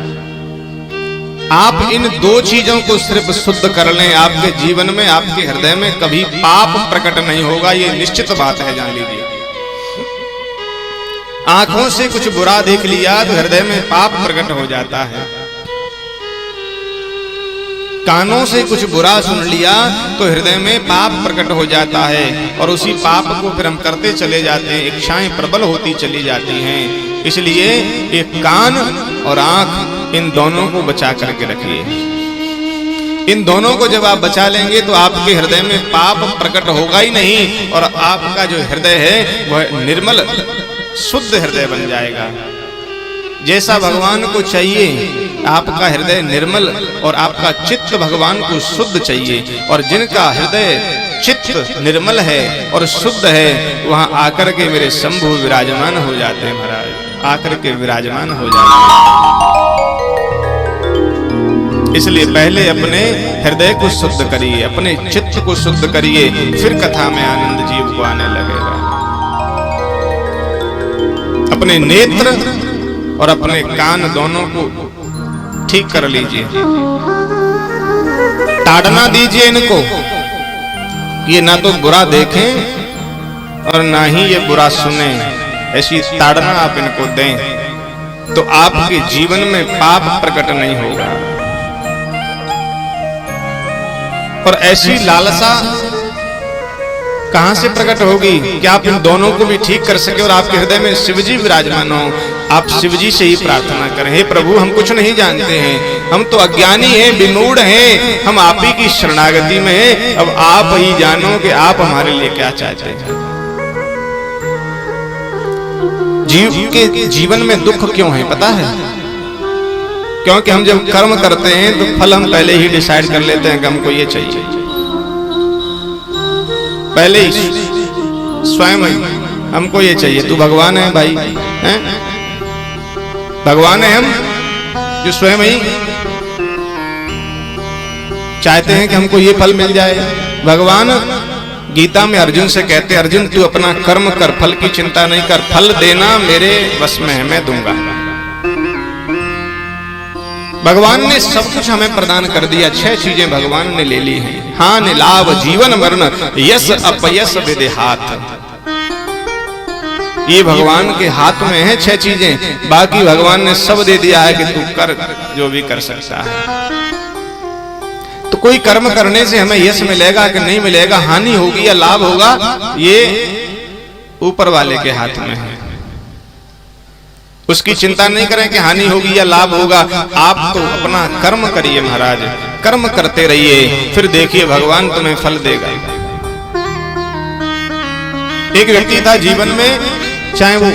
आप इन 2 चीजों को सिर्फ शुद्ध कर लें, आपके जीवन में, आपके हृदय में कभी पाप प्रकट नहीं होगा, ये निश्चित बात है, जान लीजिए। आंखों से कुछ बुरा देख लिया तो हृदय में पाप प्रकट हो जाता है, कानों से कुछ बुरा सुन लिया तो हृदय में पाप प्रकट हो जाता है, और उसी पाप को फिर हम करते चले जाते हैं, इच्छाएं प्रबल होती चली जाती हैं। इसलिए ये कान और आंख, इन दोनों को बचा करके रखिए। इन दोनों को जब आप बचा लेंगे तो आपके हृदय में पाप प्रकट होगा ही नहीं, और आपका जो हृदय है वह निर्मल शुद्ध हृदय बन जाएगा। जैसा भगवान को चाहिए आपका हृदय निर्मल और आपका चित्त भगवान को शुद्ध चाहिए। और जिनका हृदय चित्त निर्मल है और शुद्ध है, वहां आकर के मेरे शंभु विराजमान हो जाते हैं महाराज, आकर के विराजमान हो जाते हैं। इसलिए पहले अपने हृदय को शुद्ध करिए, अपने चित्त को शुद्ध करिए, फिर कथा में आनंद जीव को आने लगेगा। अपने नेत्र और अपने कान दोनों को ठीक कर लीजिए, ताड़ना दीजिए इनको, ये ना तो बुरा देखें और ना ही ये बुरा सुने। ऐसी ताड़ना आप इनको दें तो आपके जीवन में पाप प्रकट नहीं होगा। और ऐसी लालसा कहां से प्रकट होगी कि आप इन दोनों को भी ठीक कर सके और आपके हृदय में शिवजी विराजमान हो। आप शिवजी से ही प्रार्थना करें, हे प्रभु हम कुछ नहीं जानते हैं, हम तो अज्ञानी हैं, विमूढ़ हैं, हम आप ही की शरणागति में हैं। अब आप ही जानो कि आप हमारे लिए क्या चाहते हैं। जीव के जीवन में दुख क्यों है पता है? क्योंकि हम जब कर्म करते हैं तो फल हम पहले ही डिसाइड कर लेते हैं कि हमको ये चाहिए, पहले ही स्वयं हमको ये चाहिए। तू भगवान है भाई, हैं? भगवान है हम जो स्वयं ही चाहते हैं कि हमको ये फल मिल जाए। भगवान गीता में अर्जुन से कहते, अर्जुन तू अपना कर्म कर, फल की चिंता नहीं कर, फल देना मेरे वश में है, मैं दूंगा। भगवान ने सब कुछ हमें प्रदान कर दिया, 6 चीजें भगवान ने ले ली हैं, हान लाभ जीवन मरण यश अपयश विदेहात। ये भगवान के हाथ में है 6 चीजें, बाकी भगवान ने सब दे दिया है कि तू कर जो भी कर सकता है। तो कोई कर्म करने से हमें यश मिलेगा कि नहीं मिलेगा, हानि होगी या लाभ होगा, ये ऊपर वाले के हाथ में है। उसकी चिंता नहीं करें कि हानि होगी या लाभ होगा। आप तो अपना कर्म करिए महाराज, कर्म करते रहिए, फिर देखिए भगवान तुम्हें फल देगा। एक व्यक्ति था जीवन में, चाहे वो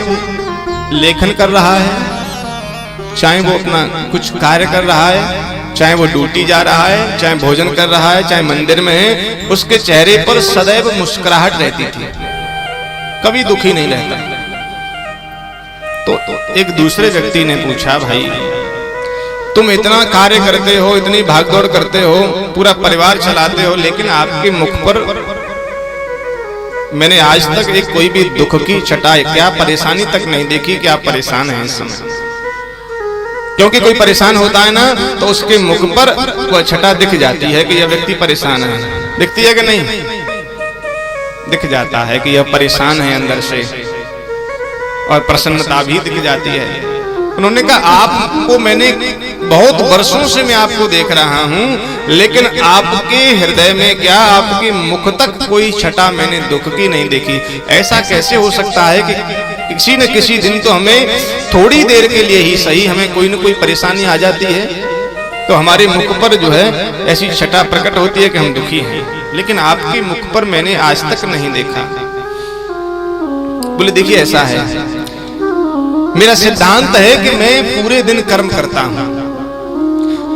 लेखन कर रहा है, चाहे वो अपना कुछ कार्य कर रहा है, चाहे वो ड्यूटी जा रहा है, चाहे भोजन कर रहा है, चाहे मंदिर में है, उसके चेहरे पर सदैव मुस्कुराहट रहती थी, कभी दुखी नहीं रहता। तो एक दूसरे व्यक्ति ने पूछा, भाई तुम इतना कार्य करते हो, इतनी भागदौड़ करते हो, पूरा परिवार चलाते हो, लेकिन आपके मुख पर मैंने आज तक एक कोई भी दुख की छटा, क्या परेशानी तक नहीं देखी कि आप परेशान हैं इस समय। क्योंकि कोई परेशान होता है ना तो उसके मुख पर वह छटा दिख जाती है कि यह व्यक्ति परेशान है। दिखती है कि नहीं? दिख जाता है कि यह परेशान है अंदर से, और प्रसन्नता भी दिख जाती है। उन्होंने कहा आपको मैंने बहुत वर्षों से मैं आपको देख रहा हूं, लेकिन आपके हृदय में क्या, आपके मुख तक कोई छटा मैंने दुख की नहीं देखी। ऐसा कैसे हो सकता है कि किसी न किसी दिन तो हमें थोड़ी देर के लिए ही सही हमें कोई न कोई परेशानी आ जाती है, तो हमारे मुख पर जो है ऐसी छटा प्रकट होती है कि हम दुखी हैं, लेकिन आपके मुख पर मैंने आज तक नहीं देखा। बोले देखिए ऐसा है, मेरा सिद्धांत है कि मैं पूरे दिन कर्म करता हूं,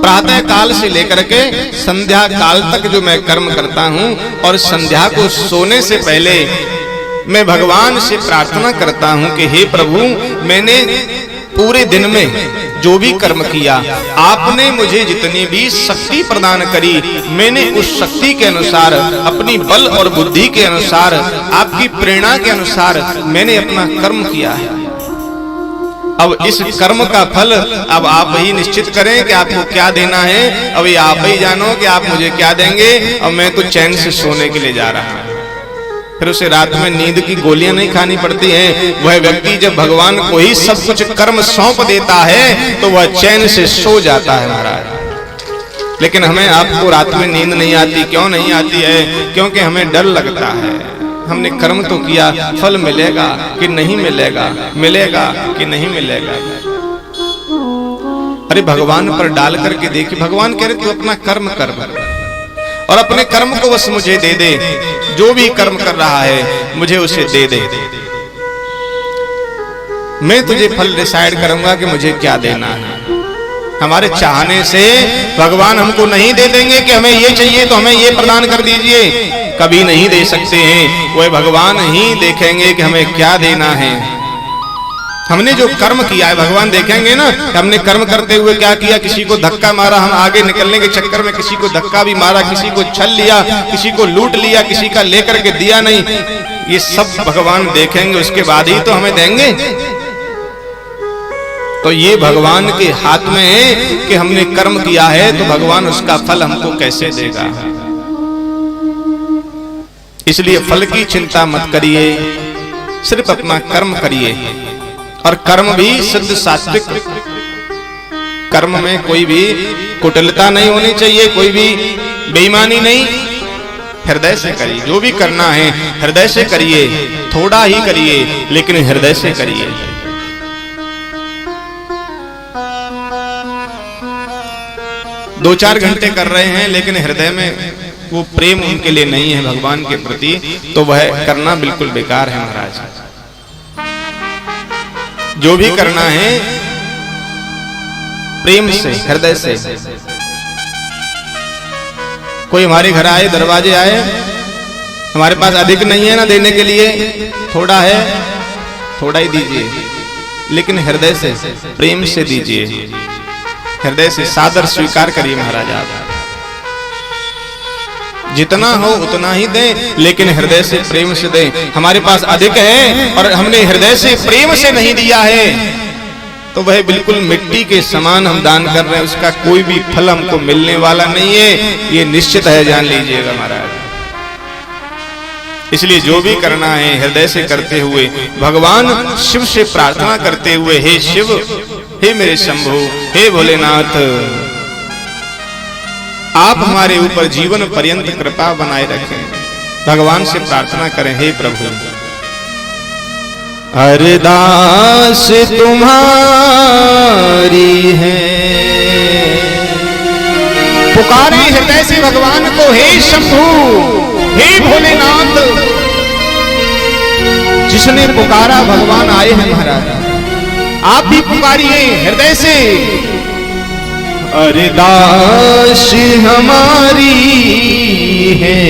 प्रातः काल से लेकर के संध्या काल तक जो मैं कर्म करता हूं, और संध्या को सोने से पहले मैं भगवान से प्रार्थना करता हूं कि हे प्रभु, मैंने पूरे दिन में जो भी कर्म किया, आपने मुझे जितनी भी शक्ति प्रदान करी, मैंने उस शक्ति के अनुसार, अपनी बल और बुद्धि के अनुसार, आपकी प्रेरणा के अनुसार मैंने अपना कर्म किया है। अब इस कर्म का फल अब आप ही निश्चित करें कि आपको क्या देना है। अब ये आप ही जानो कि आप मुझे क्या देंगे। अब मैं तो चैन से सोने के लिए जा रहा हूं। फिर उसे रात में नींद की गोलियां नहीं खानी पड़ती हैं। वह व्यक्ति जब भगवान को ही सब कुछ कर्म सौंप देता है तो वह चैन से सो जाता है महाराज। लेकिन हमें आपको रात में नींद नहीं आती। क्यों नहीं आती है? क्योंकि हमें डर लगता है। हमने कर्म तो किया, फल मिलेगा कि नहीं मिलेगा, मिलेगा कि नहीं मिलेगा। अरे भगवान पर डाल करके देखिए, भगवान कह रहे तू अपना कर्म कर और अपने कर्म को बस मुझे दे दे। जो भी कर्म कर रहा है मुझे उसे दे दे, मैं तुझे फल डिसाइड करूंगा कि मुझे क्या देना है। हमारे चाहने से भगवान हमको नहीं दे देंगे कि हमें ये चाहिए तो हमें ये प्रदान कर दीजिए, कभी नहीं दे सकते हैं। वह भगवान ही देखेंगे कि हमें क्या देना है। हमने जो कर्म किया है भगवान देखेंगे ना, हमने कर्म करते हुए क्या किया। किसी को धक्का मारा, हम आगे निकलने के चक्कर में किसी को धक्का भी मारा, किसी को छल लिया, किसी को लूट लिया, किसी का लेकर के दिया नहीं, ये सब भगवान देखेंगे, उसके बाद ही तो हमें देंगे। तो ये भगवान के हाथ में है कि हमने कर्म किया है तो भगवान उसका फल हमको कैसे देगा। इसलिए फल की चिंता मत करिए, सिर्फ अपना कर्म करिए। और कर्म भी शुद्ध सात्विक, कर्म में कोई भी कुटिलता नहीं होनी चाहिए, कोई भी बेईमानी नहीं। हृदय से करिए, जो भी करना है हृदय से करिए, थोड़ा ही करिए लेकिन हृदय से करिए। दो चार घंटे कर रहे हैं लेकिन हृदय में वो प्रेम उनके लिए नहीं है भगवान के प्रति, तो वह करना बिल्कुल बेकार है महाराज। जो भी करना है प्रेम से, हृदय से। कोई हमारे घर आए, दरवाजे आए, हमारे पास अधिक नहीं है ना देने के लिए, थोड़ा है, थोड़ा ही दीजिए, लेकिन हृदय से, प्रेम से दीजिए, हृदय से सादर स्वीकार करिए महाराज। आप जितना हो उतना ही दें, लेकिन हृदय से प्रेम से दें। हमारे पास अधिक है और हमने हृदय से प्रेम से नहीं दिया है तो वह बिल्कुल मिट्टी के समान हम दान कर रहे हैं, उसका कोई भी फल हमको मिलने वाला नहीं है, ये निश्चित है, जान लीजिएगा महाराज। इसलिए जो भी करना है हृदय से करते हुए, भगवान शिव से प्रार्थना करते हुए, हे शिव, हे मेरे शंभु, हे भोलेनाथ, आप हमारे ऊपर जीवन पर्यंत कृपा बनाए रखें। भगवान से प्रार्थना करें, हे प्रभु। अरदास तुम्हारी है, पुकारे हृदय से भगवान को, हे शंभु, हे भोलेनाथ। जिसने पुकारा भगवान आए हैं महाराज, आप भी पुकारिए हृदय से। अरदास हमारी है,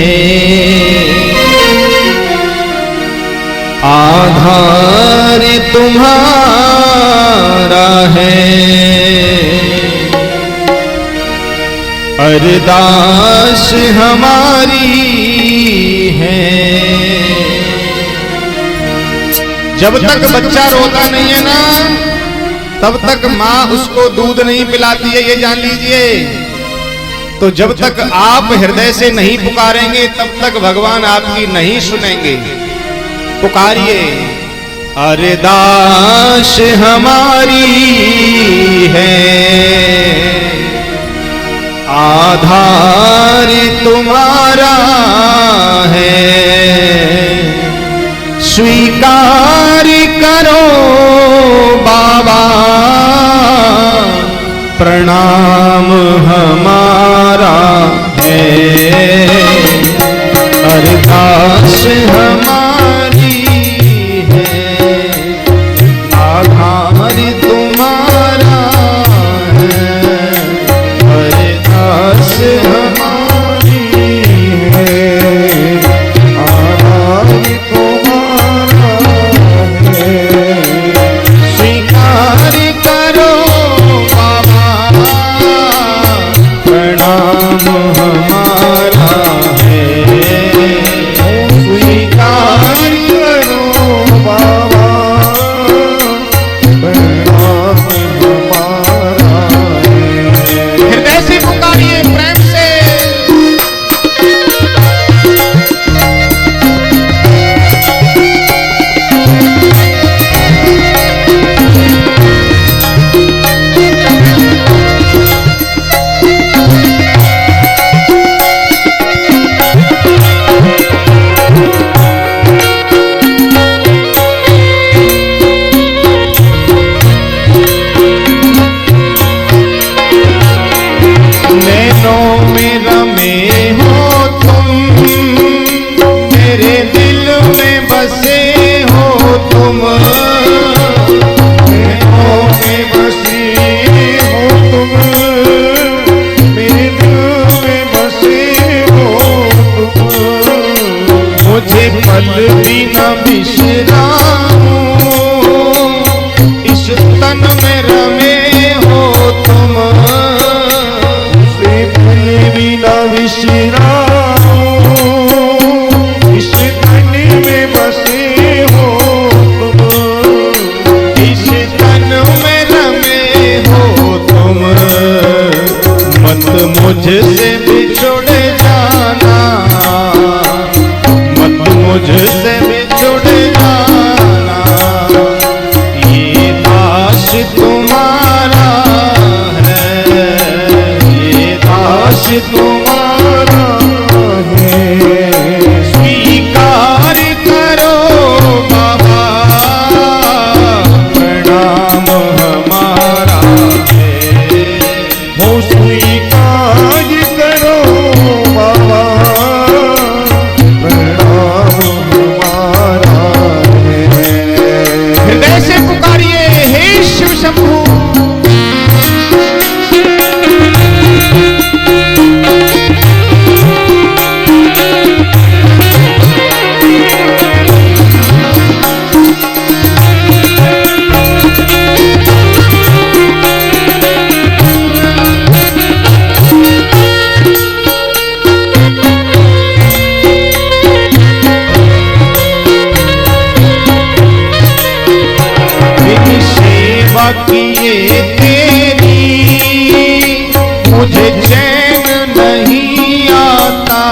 आधार तुम्हारा है। अरदास हमारी है। जब तक बच्चा रोता नहीं है ना, तब तक माँ उसको दूध नहीं पिलाती है, ये जान लीजिए। तो जब तक आप हृदय से नहीं पुकारेंगे तब तक भगवान आपकी नहीं सुनेंगे। पुकारिए, अरदास हमारी है, आधार तुम्हारा है। स्वीकार करो बाबा, प्रणाम हमारा है। अरदास हमारी है, आधार तुम्हारा है। अरदास हमारी है, आधार तुम्हारा है। स्वीकार करो बाबा, प्रणाम हमारा है। स्वीकार करो बाबा, प्रणाम हमारा है। हृदय से पुकारिए, प्रेम से। पल भी न बिसराऊं, इस तन में रमे हो तुम, से पल भी न बिसराऊं, इस तन में बसे हो तुम, इस तन में रमे हो तुम, मत मुझसे बिछुड़ जाना, मत मुझसे बिछुड़ जाना, ये दास तुम्हारा है, ये दास तुम्हारा है। स्वीकार करो बाबा, प्रणाम हमारा है। हो स्वीकार करो बाबा, प्रणाम हमारा है। हृदय से पुकारिए हे शिव शंभू। बिन सेवा किए तेरी मुझे चैन नहीं आता,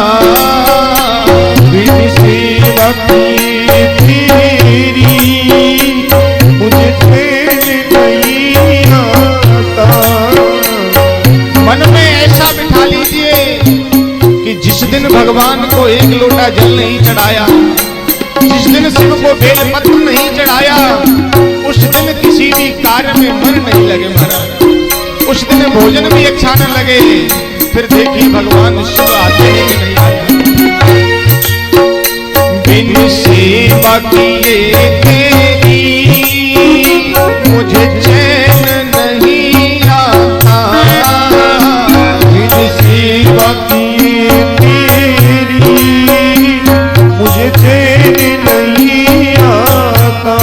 बिन सेवा किए तेरी मुझे चैन नहीं आता। मन में ऐसा बिठा लीजिए कि जिस दिन भगवान को एक लोटा जल नहीं चढ़ाया, जिस दिन शिव को बेलपत्र नहीं चढ़ाया, उस दिन किसी भी कार्य में मन नहीं लगे महाराज, उस दिन भोजन भी अच्छा न लगे। फिर देखिए भगवान शिव आते हैं कि नहीं आते। बिन सेवा किए तेरी मुझे चैन नहीं आता, बिन सेवा किए तेरी मुझे चैन नहीं आता।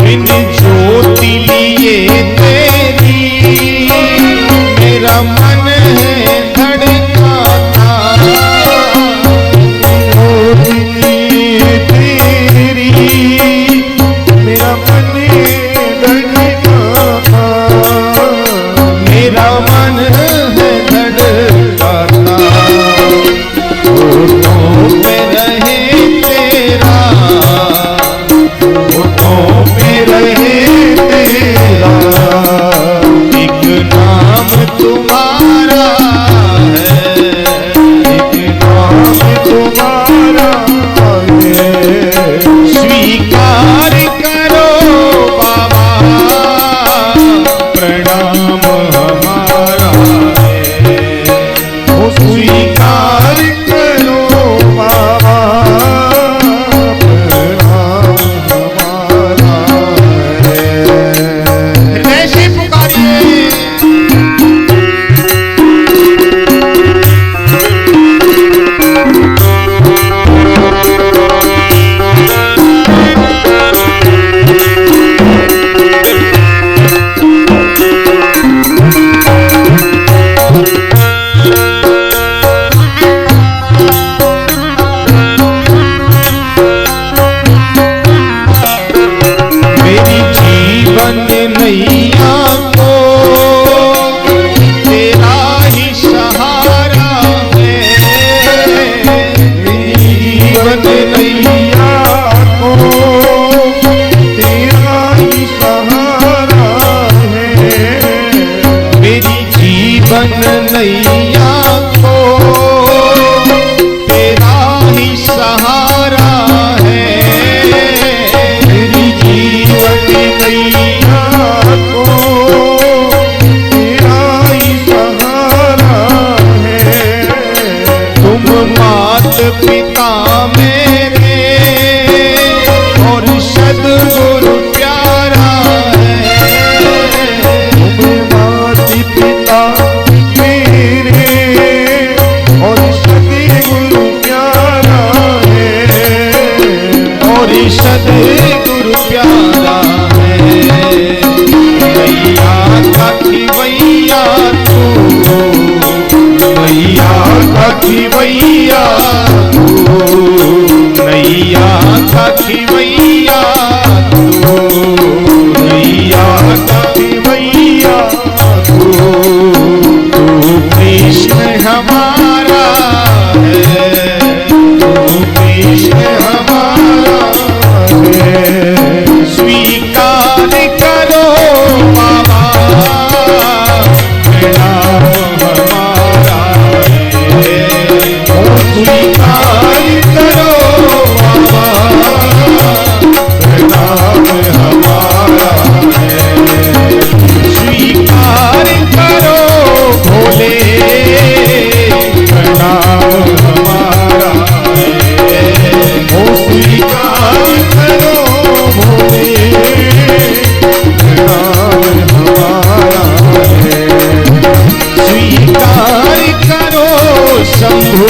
बिन ज्योति लिए तेरी मेरा मन है धड़काता, ज्योति लिए तेरी मेरा मन धड़काता। मेरा मन है धड़काता। होठों पे रहे तेरा, होठों पे रहे तेरा, एक नाम तुम्हारा है, एक नाम तुम्हारा है। स्वीकार करो बाबा, प्रणाम हमारा है। हो स्वीकार करो बाबा, प्रणाम हमारा है। हृदय से पुकारिए। मेरी जीवन नैया को तेरा ही सहारा है, मेरी जीवन नैया को तेरा ही सहारा है। मेरी जीवन नैया को तेरा ही सहारा है। मेरी जीवन नैया को तेरा ही सहारा है। तुम मात पिता मेरे और सद्गुरु प्यारा है। तुम माता पिता मेरे सद्गुरु प्यारा है। नैया का खिवैया तू, नैया का खिवैया तू, नैया का खिवैया तू, नैया का खिवैया तू। तू कृष्ण हमारा है, तू कृष्ण हमारा है। स्वीकार करो बाबा प्रणाम हमारा है। स्वीकार करो बाबा प्रणाम हमारा है। स्वीकार करो भोले प्रणाम हमारा है। ओ स्वीकार करो भोले प्रणाम हमारा है। स्वीकार करो शंभु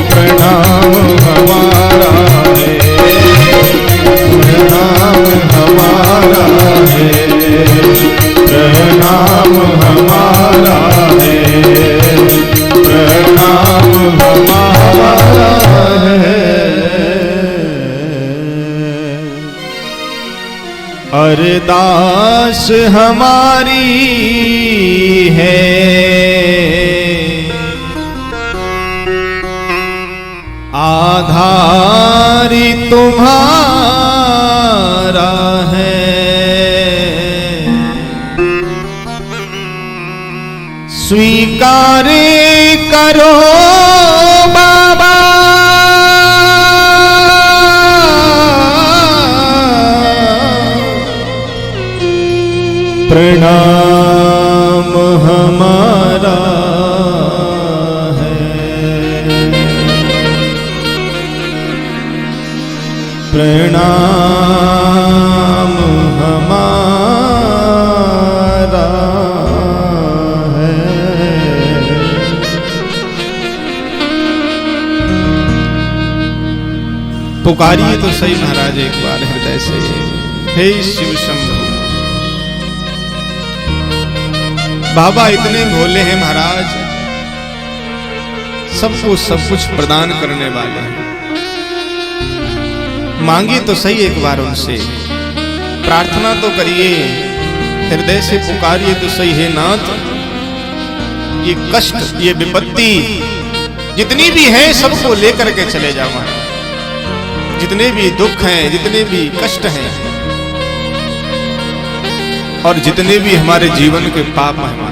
प्रणाम हमारा है। प्रणाम हमारा है, प्रणाम हमारा है, प्रणाम हमारा है। अरदास हमारी है, आधारी तुम्हारा है। स्वीकार करो बाबा प्रणाम हमारा है। प्रणाम हमारा है। पुकारिए तो सही महाराज एक बार हृदय से, हे शिव शंभु। बाबा इतने भोले हैं महाराज, सबको सब कुछ प्रदान करने वाले हैं। मांगिए तो सही एक बार उनसे, प्रार्थना तो करिए, हृदय से पुकारिए तो सही है नाथ। ये कष्ट, ये विपत्ति जितनी भी है सबको लेकर के चले जाओ महाराज। जितने भी दुख हैं, जितने भी कष्ट हैं और जितने भी हमारे जीवन के पाप हैं,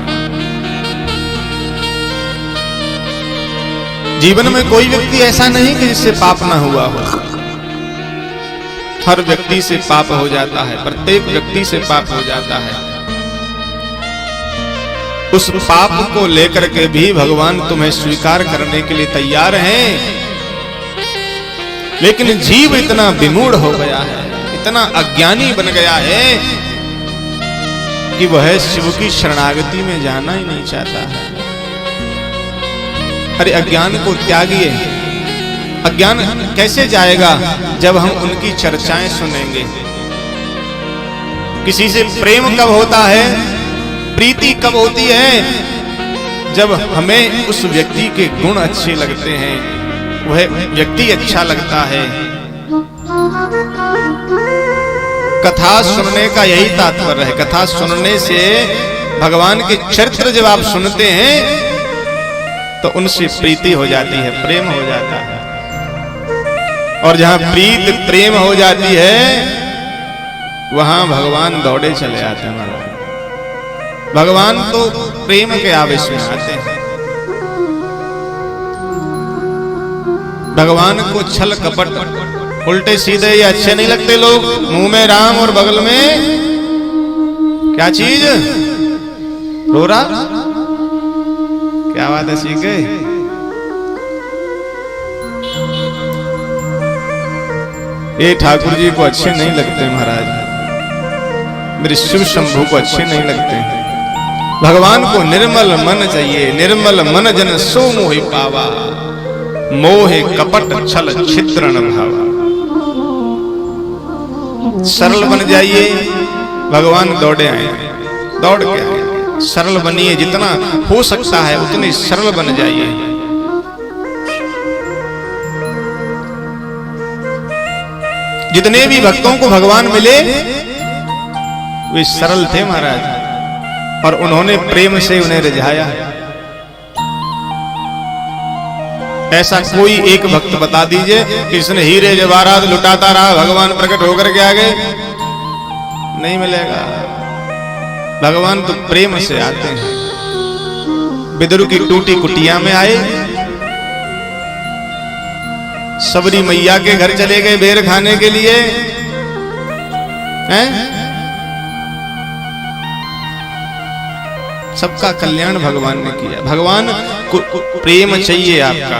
जीवन में कोई व्यक्ति ऐसा नहीं कि जिससे पाप ना हुआ हो। हर व्यक्ति से पाप हो जाता है, प्रत्येक व्यक्ति से पाप हो जाता है। उस पाप को लेकर के भी भगवान तुम्हें स्वीकार करने के लिए तैयार हैं। लेकिन जीव इतना विमूढ़ हो गया है, इतना अज्ञानी बन गया है कि वह शिव की शरणागति में जाना ही नहीं चाहता है। अरे अज्ञान को त्यागिए। अज्ञान कैसे जाएगा जब हम उनकी चर्चाएं सुनेंगे। किसी से प्रेम कब होता है, प्रीति कब होती है, जब हमें उस व्यक्ति के गुण अच्छे लगते हैं, वह व्यक्ति अच्छा लगता है। कथा सुनने का यही तात्पर्य है। कथा सुनने से भगवान के चरित्र जब आप सुनते हैं तो उनसे प्रीति हो जाती है, प्रेम हो जाता है। और जहां प्रीत प्रेम हो जाती है वहां भगवान दौड़े चले आते हैं। भगवान तो प्रेम के आवेश में आते हैं। भगवान को छल कपट, उल्टे सीधे ये अच्छे नहीं लगते लोग। मुंह में राम और बगल में क्या चीज, रोरा। क्या बात है, सीख गए? ये ठाकुर जी को अच्छे नहीं लगते महाराज, मेरे शिव शंभू को अच्छे नहीं लगते। भगवान को निर्मल मन चाहिए। निर्मल मन जन सो मोहि पावा, मोहे कपट छल छिद्र न भावा। सरल बन जाइए, भगवान दौड़े आए, दौड़ के आए। सरल बनिए, जितना हो सकता है उतने सरल बन जाइए। जितने भी भक्तों को भगवान मिले वे सरल थे महाराज, और उन्होंने प्रेम से उन्हें रिझाया। ऐसा कोई एक भक्त बता दीजिए कि इसने हीरे जवाहरात लुटाता रहा, भगवान प्रकट होकर के आगे, नहीं मिलेगा। भगवान तो प्रेम से आते हैं। बिदुर की टूटी कुटिया में आए, सबरी मैया के घर चले गए बेर खाने के लिए, हैं? सबका कल्याण भगवान ने किया। भगवान को प्रेम चाहिए आपका।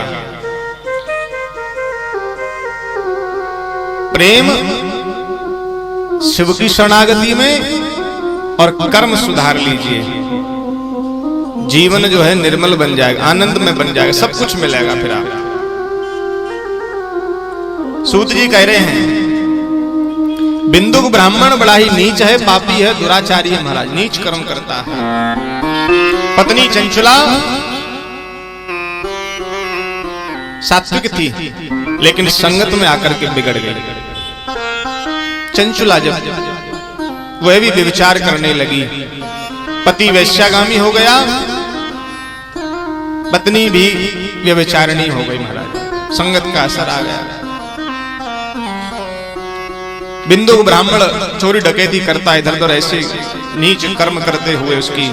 प्रेम शिव की शरणागति में और कर्म सुधार लीजिए, जीवन जो है निर्मल बन जाएगा, आनंद में बन जाएगा, सब कुछ मिलेगा फिर आप। सूत जी कह रहे हैं बिंदुक ब्राह्मण बड़ा ही नीच है, पापी है, दुराचारी है महाराज, नीच कर्म करता है। पत्नी चंचुला सात्विक थी लेकिन संगत में आकर के बिगड़ गई। चंचुला जब वह भी व्यभिचार करने लगी, पति वैश्यागामी हो गया, पत्नी भी व्यभिचारिणी हो गई महाराज, संगत का असर आ गया। बिंदु ब्राह्मण चोरी डकैती करता है, इधर उधर ऐसे नीच कर्म करते हुए उसकी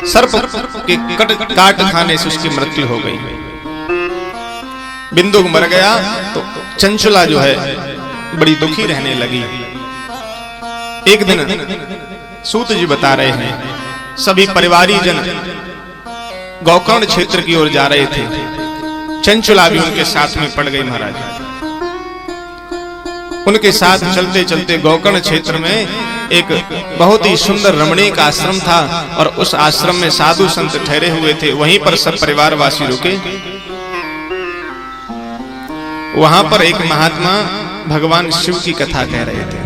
सर्प के काट खाने से उसकी मृत्यु हो गई। बिंदु मर गया तो चंचुला जो है बड़ी दुखी रहने लगी। एक दिन सूत जी बता रहे हैं, सभी परिवारी जन गोकर्ण क्षेत्र की ओर जा रहे थे, चंचुला भी उनके साथ में पड़ गई महाराज। उनके साथ चलते चलते गोकर्ण क्षेत्र में एक बहुत ही सुंदर रमणीक आश्रम था, और उस आश्रम में साधु संत ठहरे हुए थे। वहीं पर सब परिवारवासी रुके। वहां पर एक महात्मा भगवान शिव की कथा कह रहे थे।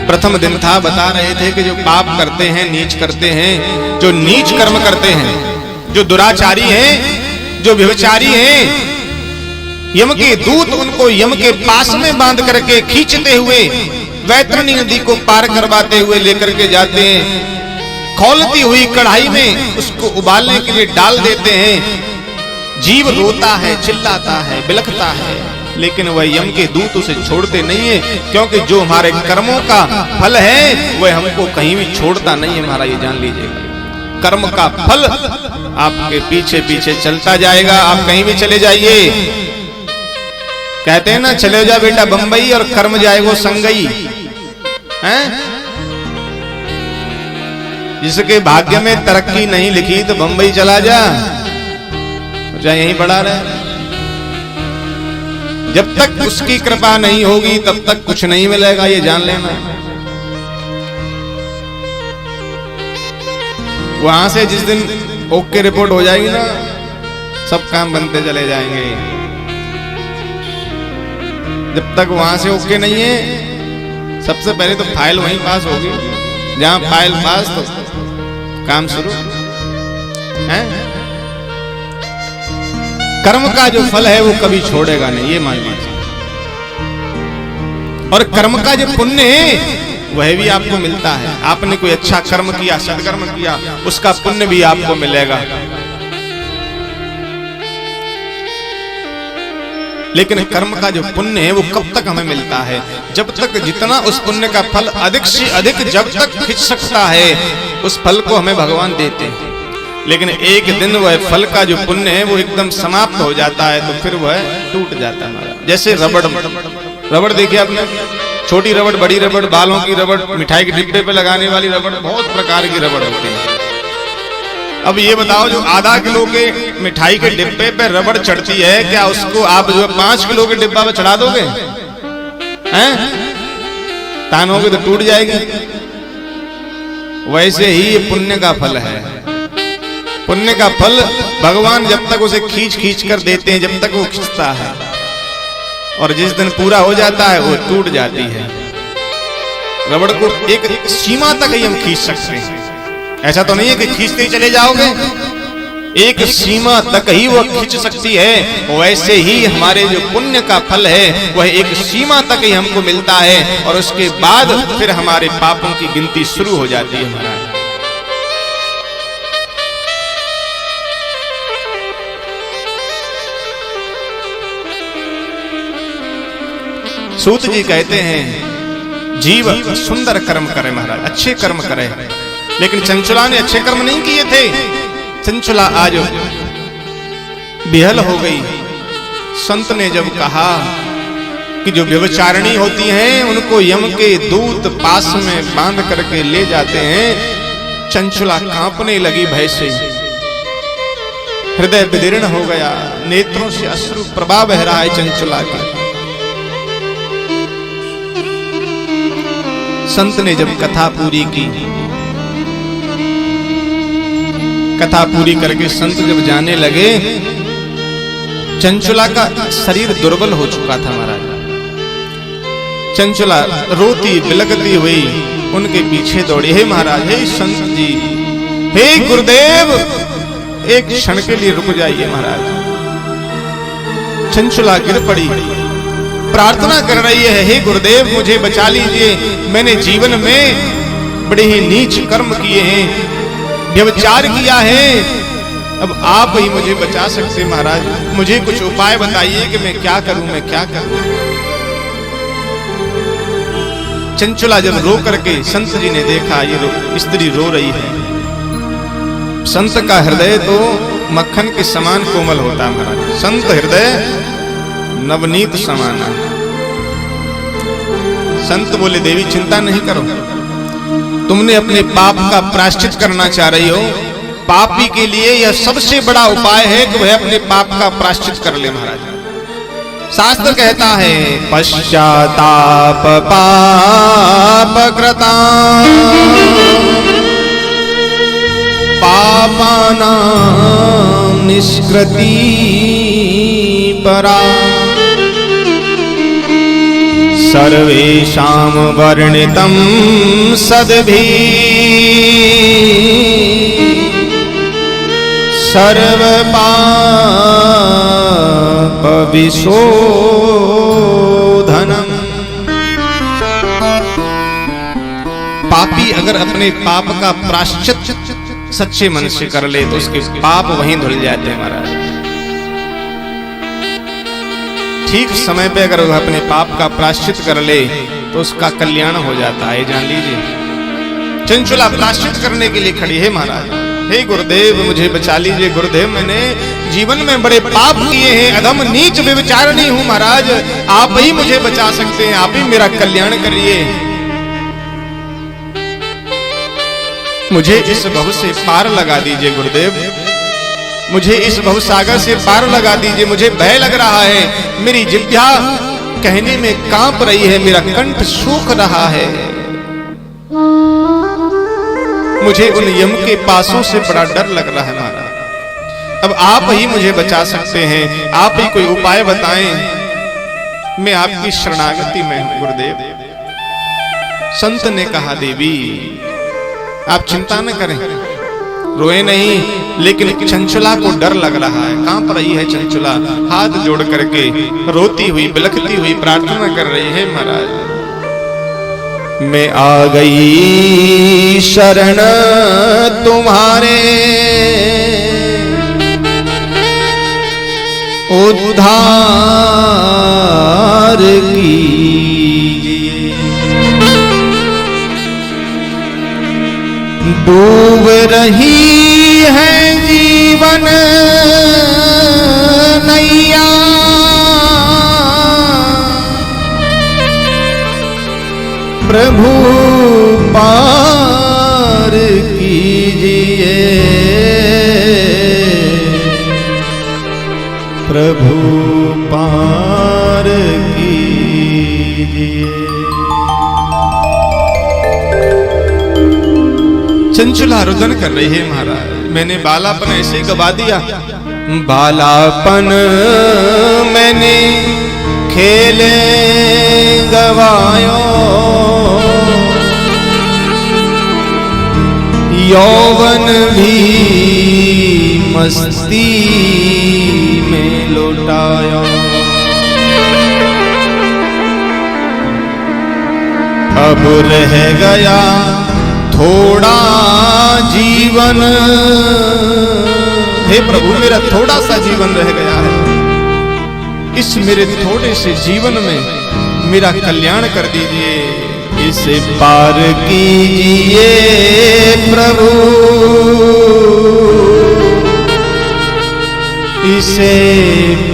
प्रथम दिन था, बता रहे थे कि जो पाप करते हैं, नीच करते हैं, जो नीच कर्म करते हैं, जो दुराचारी हैं, जो व्यभिचारी हैं, यम के दूत उनको यम के पास में बांध करके खींचते हुए वैतरणी नदी को पार करवाते हुए लेकर के जाते हैं। खौलती हुई कढ़ाई में उसको उबालने के लिए डाल देते हैं। जीव रोता है, चिल्लाता है, बिलखता है, लेकिन वह यम के दूत उसे छोड़ते नहीं है, क्योंकि जो हमारे कर्मों का फल है वह हमको कहीं भी छोड़ता नहीं है महाराज, ये जान लीजिएगा। कर्म का फल आपके पीछे पीछे चलता जाएगा, आप कहीं भी चले जाइए। कहते हैं ना, चले जा बेटा बंबई और कर्म जाए वो संगई, हैं? जिसके भाग्य में तरक्की नहीं लिखी तो बंबई चला जा, चाहे यहीं पड़ा रहे। जब तक उसकी कृपा नहीं होगी तब तक कुछ नहीं मिलेगा, ये जान लेना। वहां से जिस दिन ओके रिपोर्ट हो जाएगी ना, सब काम बनते चले जाएंगे। जब तक वहां से ओके नहीं है, सबसे पहले तो फाइल वहीं पास होगी। जहां फाइल पास तो काम शुरू है। कर्म का जो फल है वो कभी छोड़ेगा नहीं, ये मान लीजिए। और कर्म का जो पुण्य है वह भी आपको मिलता है। आपने कोई अच्छा कर्म किया, सत्कर्म किया, उसका पुण्य भी आपको मिलेगा। लेकिन कर्म का जो पुण्य है वो कब तक हमें मिलता है? जब तक जितना उस पुण्य का फल अधिक से अधिक जब तक खिंच सकता है, उस फल को हमें भगवान देते हैं। लेकिन एक दिन वह फल का जो पुण्य है वो एकदम समाप्त हो जाता है, तो फिर वह टूट जाता है। जैसे रबड़ देखिए आपने, छोटी रबड़, बड़ी रबड़, बालों की रबड़, मिठाई के डिब्बे पे लगाने वाली रबड़, बहुत प्रकार की रबड़ होती है। अब ये बताओ, जो आधा किलो के मिठाई के डिब्बे पे रबड़ चढ़ती है, क्या उसको आप जो 5 किलो के डिब्बा पे चढ़ा दोगे? हैं? तानोगे तो टूट जाएगी। वैसे ही ये पुण्य का फल है। पुण्य का फल भगवान जब तक उसे खींच खींच कर देते हैं, जब तक वो खींचता है, और जिस दिन पूरा हो जाता है वो टूट जाती है। रबड़ को एक सीमा तक ही हम खींच सकते हैं, ऐसा तो नहीं है कि खींचते ही चले जाओगे, एक सीमा तक ही वो खींच सकती है। वैसे ही हमारे जो पुण्य का फल है वह एक सीमा तक ही हमको मिलता है और उसके बाद फिर हमारे पापों की गिनती शुरू हो जाती है। महाराज सूत जी कहते हैं जीव सुंदर कर्म करे महाराज, अच्छे कर्म करे, लेकिन चंचुला ने अच्छे कर्म नहीं किए थे। चंचुला आज बिहल हो गई। संत ने जब कहा कि जो व्यभिचारिणी होती हैं उनको यम के दूत पास में बांध करके ले जाते हैं, चंचुला कांपने लगी भय से, हृदय विदीर्ण हो गया, नेत्रों से अश्रु प्रवाह बह रहा है चंचुला का। संत ने जब कथा पूरी की, कथा पूरी करके संत जब जाने लगे, चंचुला का शरीर दुर्बल हो चुका था महाराज। चंचुला रोती बिलखती हुई उनके पीछे दौड़ी, हे महाराज, हे संत जी, हे गुरुदेव, एक क्षण के लिए रुक जाइए महाराज। चंचुला गिर पड़ी, प्रार्थना कर रही है, हे गुरुदेव मुझे बचा लीजिए, मैंने जीवन में बड़े ही नीच कर्म किए हैं, व्यभिचार किया है, अब आप ही मुझे बचा सकते महाराज, मुझे कुछ उपाय बताइए कि मैं क्या करूं, मैं क्या करूं। चंचुला जब रो करके संत जी ने देखा ये स्त्री रो रही है, संत का हृदय तो मक्खन के समान कोमल होता है महाराज, संत हृदय नवनीत समाना। संत बोले, देवी चिंता नहीं करो, तुमने अपने पाप का प्रायश्चित करना चाह रही हो, पापी के लिए यह सबसे बड़ा उपाय है कि वह अपने पाप का प्रायश्चित कर ले महाराज। शास्त्र कहता है, पश्चाताप पाप कृता पापानां निष्कृति परा सर्वेषां वर्णितं सद्भिः सर्वपाप विशोधनम्। पापी अगर अपने पाप का प्रायश्चित सच्चे मन से कर ले तो उसके पाप वहीं धुल जाते हैं महाराज। ठीक समय पे अगर वह अपने पाप का प्रायश्चित कर ले तो उसका कल्याण हो जाता है, जान लीजिए। चंचुला प्रायश्चित करने के लिए खड़ी है महाराज, हे गुरुदेव मुझे बचा लीजिए, गुरुदेव मैंने जीवन में बड़े पाप किए हैं, अधम नीच व्यभिचारिणी हूं महाराज, आप ही मुझे बचा सकते हैं, आप ही मेरा कल्याण करिए, मुझे इस भव से पार लगा दीजिए गुरुदेव, मुझे इस भव सागर से पार लगा दीजिए, मुझे भय लग रहा है, मेरी जिह्वा कहने में कांप रही है, मेरा कंठ सूख रहा है, मुझे उन यम के पासों से बड़ा डर लग रहा है महाराज, अब आप ही मुझे बचा सकते हैं, आप ही कोई उपाय बताएं, मैं आपकी शरणागति में हूं गुरुदेव। संत ने कहा, देवी आप चिंता न करें, रोए नहीं, लेकिन चंचुला को डर लग रहा है, कांप रही है चंचुला, हाथ जोड़ करके रोती हुई बिलखती हुई प्रार्थना कर रही है, महाराज मैं आ गई शरण तुम्हारे, उद्धार कीजिए, डूब रही है जीवन नैया, प्रभु पार कीजिए, प्रभु पार कीजिए। चंचुला रुदन कर रही है, महाराज मैंने बालापन ऐसे गवा दिया, बालापन मैंने खेले गवायो यौवन भी मस्ती में लौटाया। अब रह गया थोड़ा जीवन, हे प्रभु मेरा थोड़ा सा जीवन रह गया है, इस मेरे थोड़े से जीवन में मेरा कल्याण कर दीजिए, इसे पार कीजिए प्रभु, इसे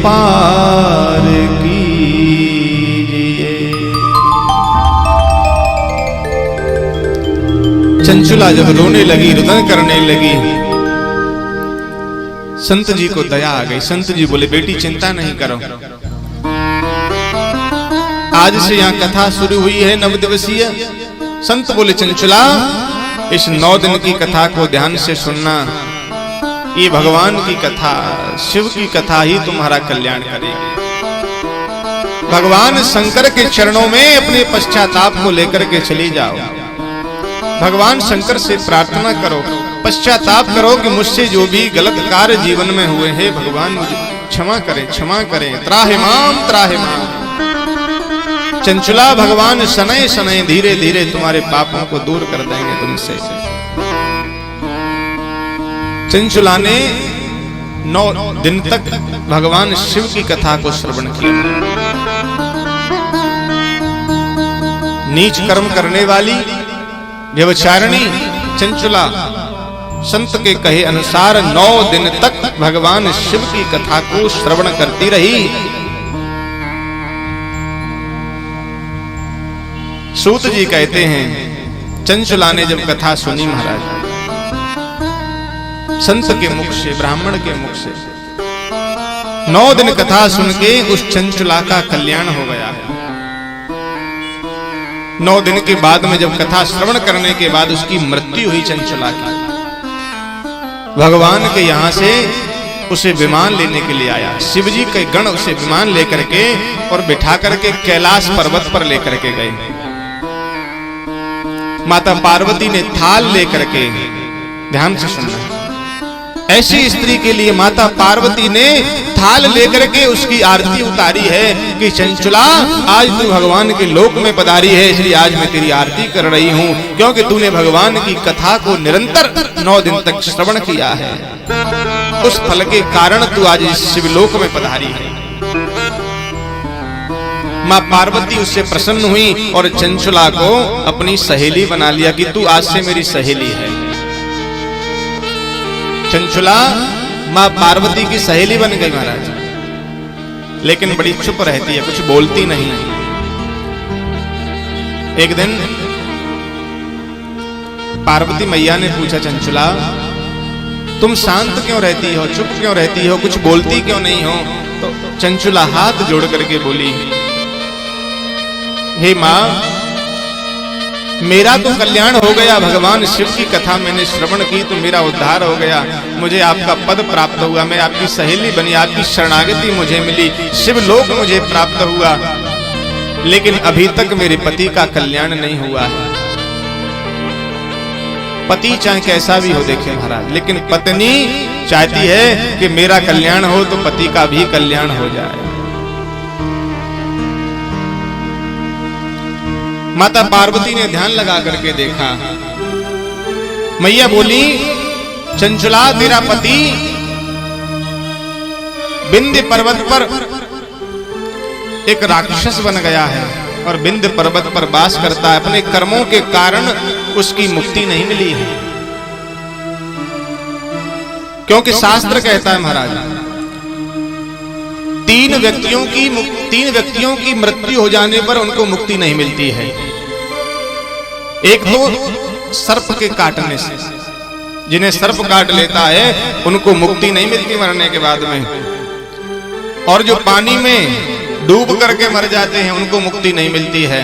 पार कीजिए। चंचुला जब रोने लगी, रुदन करने लगी, संत जी को दया आ गई। संत जी बोले बेटी चिंता नहीं करो, आज से यहाँ कथा शुरू हुई है 9 दिवसीय। संत बोले चंचुला इस 9 दिन की कथा को ध्यान से सुनना, ये भगवान की कथा, शिव की कथा ही तुम्हारा कल्याण करेगी। भगवान शंकर के चरणों में अपने पश्चाताप को लेकर के चली जाओ, भगवान शंकर से प्रार्थना करो, पश्चाताप करो कि मुझसे जो भी गलत कार्य जीवन में हुए हैं भगवान मुझे क्षमा करें, क्षमा करें, त्राहि माम त्राहि माम। चंचुला भगवान शनय शनय धीरे धीरे तुम्हारे पापों को दूर कर देंगे तुमसे। चंचुला ने 9 दिन तक भगवान शिव की कथा को श्रवण किया। नीच कर्म करने वाली व्यभिचारिणी चंचुला संत के कहे अनुसार 9 दिन तक भगवान शिव की कथा को श्रवण करती रही। सूत जी कहते हैं चंचुला ने जब कथा सुनी महाराज संत के मुख से, ब्राह्मण के मुख से, 9 दिन कथा सुन के उस चंचुला का कल्याण हो गया है। 9 दिन के बाद में जब कथा श्रवण करने के बाद उसकी मृत्यु हुई चंचुला की, भगवान के यहां से उसे विमान लेने के लिए आया। शिवजी के गण उसे विमान लेकर के और बिठा करके कैलाश पर्वत पर लेकर के गए। माता पार्वती ने थाल लेकर के, ध्यान से सुनना, ऐसी स्त्री के लिए माता पार्वती ने थाल लेकर के उसकी आरती उतारी है कि चंचुला आज तू भगवान के लोक में पधारी है, इसलिए आज मैं तेरी आरती कर रही हूं, क्योंकि तूने भगवान की कथा को निरंतर 9 दिन तक श्रवण किया है। उस फल के कारण तू आज इस शिवलोक में पधारी है। मां पार्वती उससे प्रसन्न हुई और चंचुला को अपनी सहेली बना लिया कि तू आज से मेरी सहेली है। चंचुला मां पार्वती की सहेली बन गई महाराज, लेकिन बड़ी चुप रहती है, कुछ बोलती नहीं। एक दिन पार्वती मैया ने पूछा चंचुला तुम शांत क्यों रहती हो, चुप क्यों रहती हो, कुछ बोलती क्यों नहीं हो? तो चंचुला हाथ जोड़ करके बोली हे मां मेरा तो कल्याण हो गया, भगवान शिव की कथा मैंने श्रवण की तो मेरा उद्धार हो गया, मुझे आपका पद प्राप्त हुआ, मैं आपकी सहेली बनी, आपकी शरणागति मुझे मिली, शिवलोक मुझे प्राप्त हुआ, लेकिन अभी तक मेरे पति का कल्याण नहीं हुआ है। पति चाहे कैसा भी हो देखे महाराज, लेकिन पत्नी चाहती है कि मेरा कल्याण हो तो पति का भी कल्याण हो जाए। माता पार्वती ने ध्यान लगा करके देखा, मैया बोली चंचुला तेरा पति विंध्य पर्वत पर एक राक्षस बन गया है और विंध्य पर्वत पर वास करता है, अपने कर्मों के कारण उसकी मुक्ति नहीं मिली है। क्योंकि शास्त्र कहता है महाराज 3 व्यक्तियों की मृत्यु हो जाने पर उनको मुक्ति नहीं मिलती है। एक तो सर्प के काटने से, जिन्हें सर्प काट लेता है उनको मुक्ति नहीं मिलती मरने के बाद में, और जो पानी में डूब करके मर जाते हैं उनको मुक्ति नहीं मिलती है।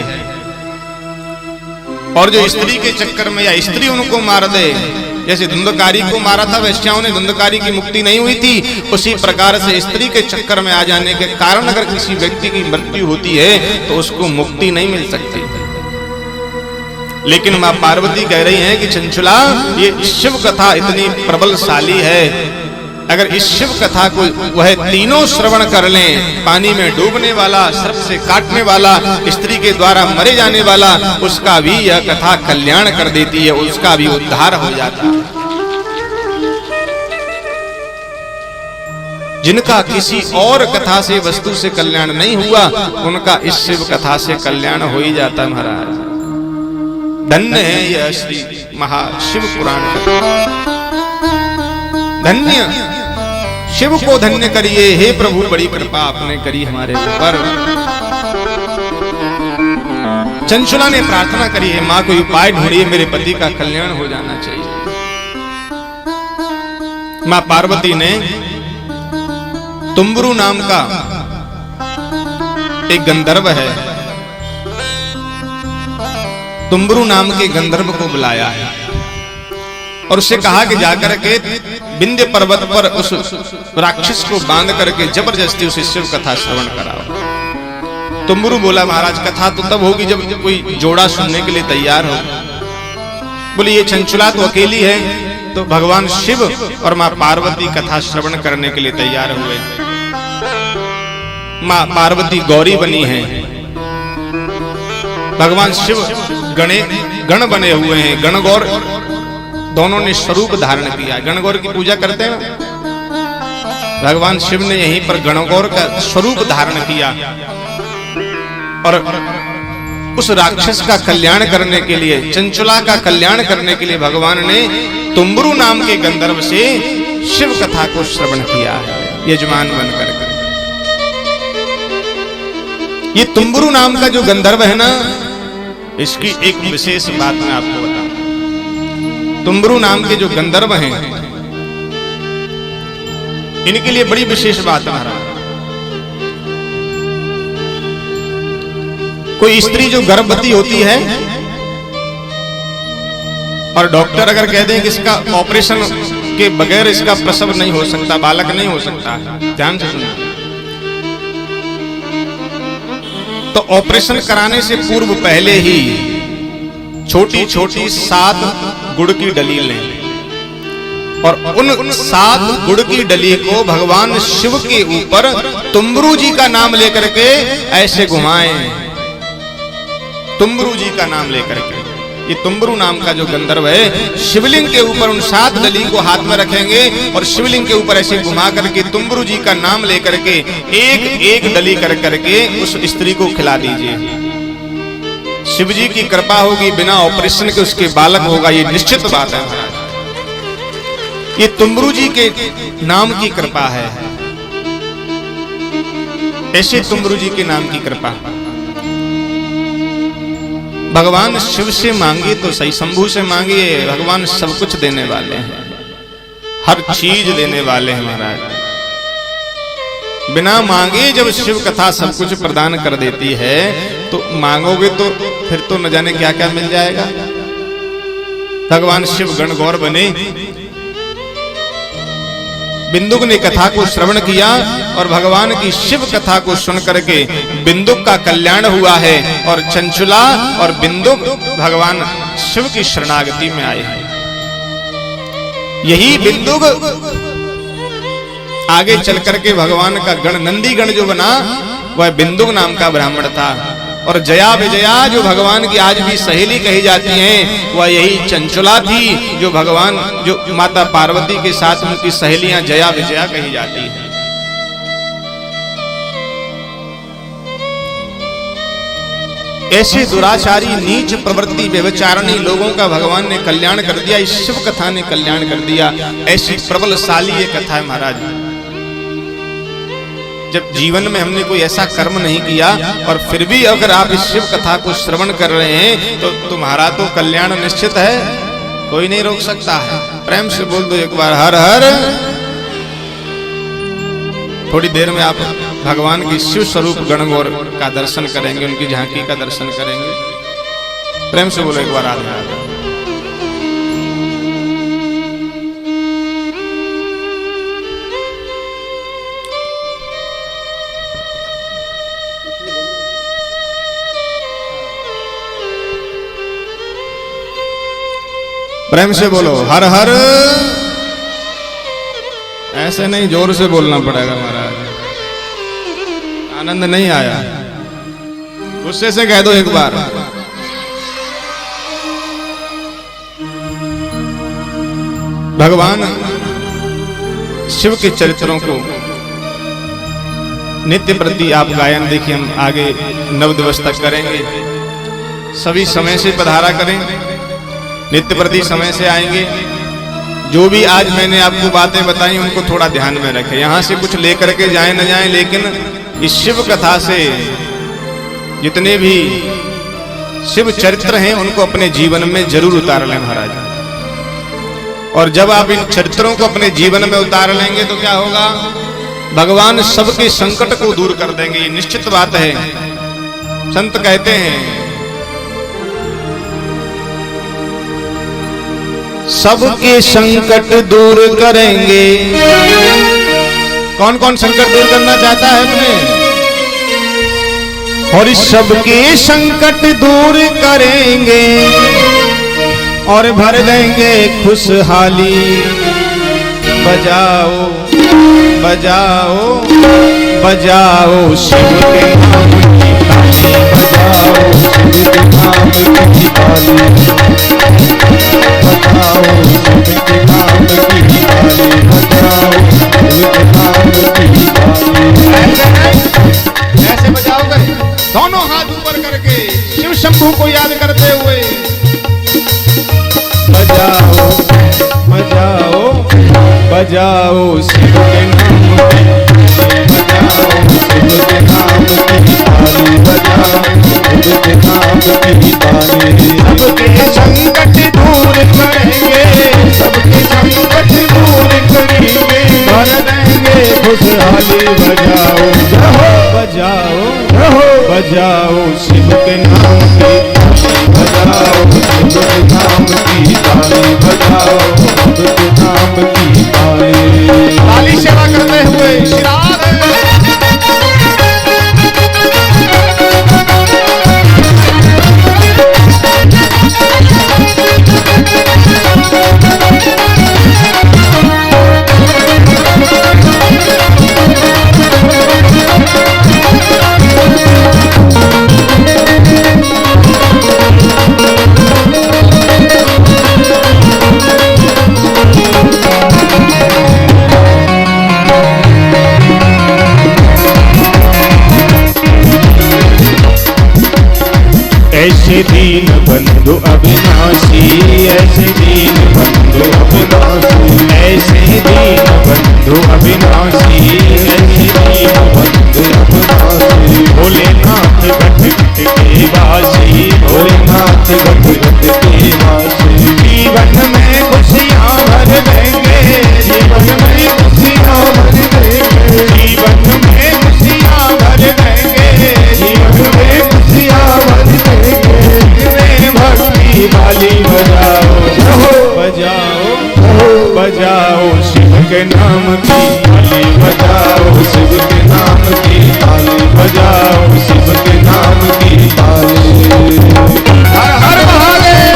और जो स्त्री के चक्कर में या स्त्री उनको मार दे, जैसे धुंधकारी को मारा था वैश्याओं ने, धुंधकारी की मुक्ति नहीं हुई थी, उसी प्रकार से स्त्री के चक्कर में आ जाने के कारण अगर किसी व्यक्ति की मृत्यु होती है तो उसको मुक्ति नहीं मिल सकती। लेकिन मां पार्वती कह रही हैं कि चंचुला, ये शिव कथा इतनी प्रबलशाली है, अगर इस शिव कथा को वह तीनों श्रवण कर लें, पानी में डूबने वाला, सर्प से काटने वाला, स्त्री के द्वारा मरे जाने वाला, उसका भी यह कथा कल्याण कर देती है, उसका भी उद्धार हो जाता है। जिनका किसी और कथा से, वस्तु से कल्याण नहीं हुआ, उनका इस शिव कथा से कल्याण हो ही जाता है महाराज। धन्य है यह श्री महाशिव पुराण कथा, धन्य, शिव को धन्य करिए हे प्रभु, बड़ी कृपा आपने करी हमारे ऊपर। चंचुला ने प्रार्थना करी है, मां कोई उपाय ढूंढिए, मेरे पति का कल्याण हो जाना चाहिए। मां पार्वती ने तुम्बरू नाम का एक गंधर्व है, तुम्बरू नाम के गंधर्व को बुलाया है और उससे कहा कि जाकर के विंध्य पर्वत पर उस राक्षस को बांध करके जबरदस्ती उसे शिव कथा श्रवण कराओ। तुम्बरू बोला, महाराज कथा तो तब होगी जब कोई जोड़ा सुनने के लिए तैयार हो। बोले ये चंचुला तो अकेली है, तो भगवान शिव और मां पार्वती कथा श्रवण करने के लिए तैयार हुए। मां पार्वती गौरी बनी है, भगवान शिव गण बने हुए हैं, गणगौर दोनों ने स्वरूप धारण किया। गणगौर की पूजा करते हैं ना, भगवान शिव ने यहीं पर गणगौर का स्वरूप धारण किया और उस राक्षस का कल्याण करने के लिए, चंचुला का कल्याण करने के लिए भगवान ने तुम्बरू नाम के गंधर्व से शिव कथा को श्रवण किया है यजमान बनकर। ये तुम्बरू नाम का जो गंधर्व है ना, इसकी एक विशेष बात मैं आपको बताऊं। तुम्बरू नाम के जो गंधर्व हैं, इनके लिए बड़ी विशेष बात है महाराज। कोई स्त्री जो गर्भवती होती है और डॉक्टर अगर कह दें कि इसका ऑपरेशन के बगैर इसका प्रसव नहीं हो सकता, बालक नहीं हो सकता, ध्यान से सुनिए, तो ऑपरेशन कराने से पूर्व पहले ही छोटी छोटी 7 गुड़ की डली लें और उन 7 गुड़ की डली को भगवान शिव के ऊपर तुम्बरू जी का नाम लेकर के ऐसे घुमाएं, तुम्बरू जी का नाम लेकर के। ये तुम्बरू नाम का जो गंधर्व है, शिवलिंग के ऊपर उन 7 डली को हाथ में रखेंगे और शिवलिंग के ऊपर ऐसे घुमा करके तुम्बरू जी का नाम लेकर के एक एक डली कर करके उस स्त्री को खिला दीजिए। शिव जी की कृपा होगी, बिना ऑपरेशन के उसके बालक होगा, ये निश्चित बात है महाराज। ये तुम्बरू जी के नाम की कृपा है, ऐसे तुम्बरू जी के नाम की कृपा। भगवान शिव से मांगिए तो सही, शंभू से मांगिए, भगवान सब कुछ देने वाले हैं, हर चीज देने वाले हैं महाराज। बिना मांगे जब शिव कथा सब कुछ प्रदान कर देती है, तो मांगोगे तो फिर तो न जाने क्या क्या मिल जाएगा। भगवान शिव गणगौर बने, बिंदुक ने कथा को श्रवण किया और भगवान की शिव कथा को सुन करके बिंदुक का कल्याण हुआ है और चंचुला और बिंदुक भगवान शिव की शरणागति में आए हैं। यही बिंदुक आगे चल करके भगवान का गण नंदी गण जो बना, वह बिंदुक नाम का ब्राह्मण था। और जया विजया जो भगवान की आज भी सहेली कही जाती हैं, वह यही चंचुला थी, जो भगवान जो माता पार्वती के साथ उनकी सहेलियां जया विजया कही जाती हैं। ऐसे दुराचारी, नीच प्रवृत्ति, व्यभिचारिणी लोगों का भगवान ने कल्याण कर दिया, इस शिव कथा ने कल्याण कर दिया। ऐसी प्रबलशाली ये कथा है महाराज। जब जीवन में हमने कोई ऐसा कर्म नहीं किया और फिर भी अगर आप इस शिव कथा को श्रवण कर रहे हैं, तो तुम्हारा तो कल्याण निश्चित है, कोई नहीं रोक सकता है। प्रेम से बोल दो एक बार हर हर। थोड़ी देर में आप भगवान की शिव स्वरूप गणगौर का दर्शन करेंगे, उनकी झांकी का दर्शन करेंगे। प्रेम से बोलो एक बार राधे राधे। प्रेम से बोलो हर हर। ऐसे नहीं, जोर से बोलना पड़ेगा महाराज, आनंद नहीं आया। गुस्से से कह दो एक बार। भगवान शिव के चरित्रों को नित्य प्रति आप गायन देखिए, हम आगे 9 दिवस तक करेंगे। सभी समय से पधारा करें, नित्य प्रति समय से आएंगे। जो भी आज मैंने आपको बातें बताई उनको थोड़ा ध्यान में रखें। यहां से कुछ लेकर के जाएं न जाएं, लेकिन इस शिव कथा से जितने भी शिव चरित्र हैं उनको अपने जीवन में जरूर उतार लें महाराज। और जब आप इन चरित्रों को अपने जीवन में उतार लेंगे तो क्या होगा, भगवान सबके संकट को दूर कर देंगे, ये निश्चित बात है। संत कहते हैं सबके संकट दूर करेंगे। कौन कौन संकट दूर करना चाहता है अपने? और सबके संकट दूर करेंगे और भर देंगे खुशहाली। बजाओ बजाओ बजाओ शिव के नाम की ताली, बजाओ शिव के नाम की ताली, बजाओ शिव के नाम की ताली, बजाओ शिव के नाम की ताली। ऐसे बजाओ कर, दोनों हाथ ऊपर करके शिव शंभू को याद करते हुए बजाओ बजाओ बजाओ शिव के नाम की, बजाओ शिव के नाम की ताली, बजाओ शिव के नाम की ताली। सबके संकट दूर करेंगे, सबके संकट दूर करेंगे, भर देंगे खुशहाली। बजाओ बजाओ बजाओ शिव के नाम की, बजाओ शिव के नाम की ताली, बजाओ शिव के नाम की ताली। ताली सेवा करते हुए श्रीराम। ऐसे दीन बंधु अविनाशी, ऐसे दीन बंधु अविनाशी, ऐसे दीन बंधु अविनाशी, ऐसे दीन बंधु अविनाशी। भोलेनाथ गढ़ के वासी, भोलेनाथ गढ़ के वासी। जीवन में खुशियाँ भर देंगे, जीवन में खुशियाँ भर देंगे, जीवन में खुशियाँ भर देंगे, जीवन में खुशियाँ भर देंगे। भक्ति वाली बजाओ बजाओ बजाओ शिव के नाम की ताली, बजाओ शिव के नाम की ताली, बजाओ शिव के नाम की ताली। हर हर महादेव।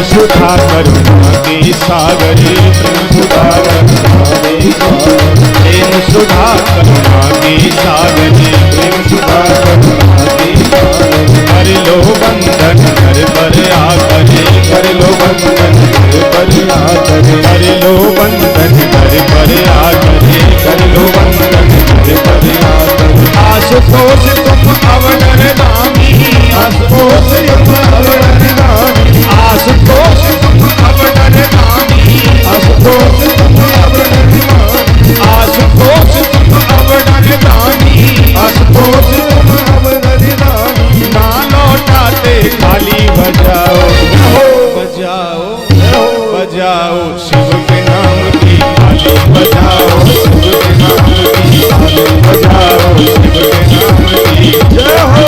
सुधा करुणा के सागर, प्रेम सुधा करुणा के सागर, प्रेम सुधा करुणा के सागर, प्रेम सुधा करुणा के सागर। कर लो बंधन घर पर आकर, कर लो बंधन घर पर आकर, कर लो बंधन घर पर आकर, कर लो बंधन घर पर आकर। आशुतोष तुम अवडर दानी, आशुतोष तुम अवडर दानी, आशुतोष तुम अवडर दानी, आशुतोष तुम अवडर दानी, आशुतोष तुम अवडर दानी, आशुतोष तुम अवडर दानी। ना लौटाते खाली बजाओ, बजाओ बजाओ शिव के नाम की थाली, बजाओ शिव के नाम की थाली, बजाओ शिव के नाम की जय हो।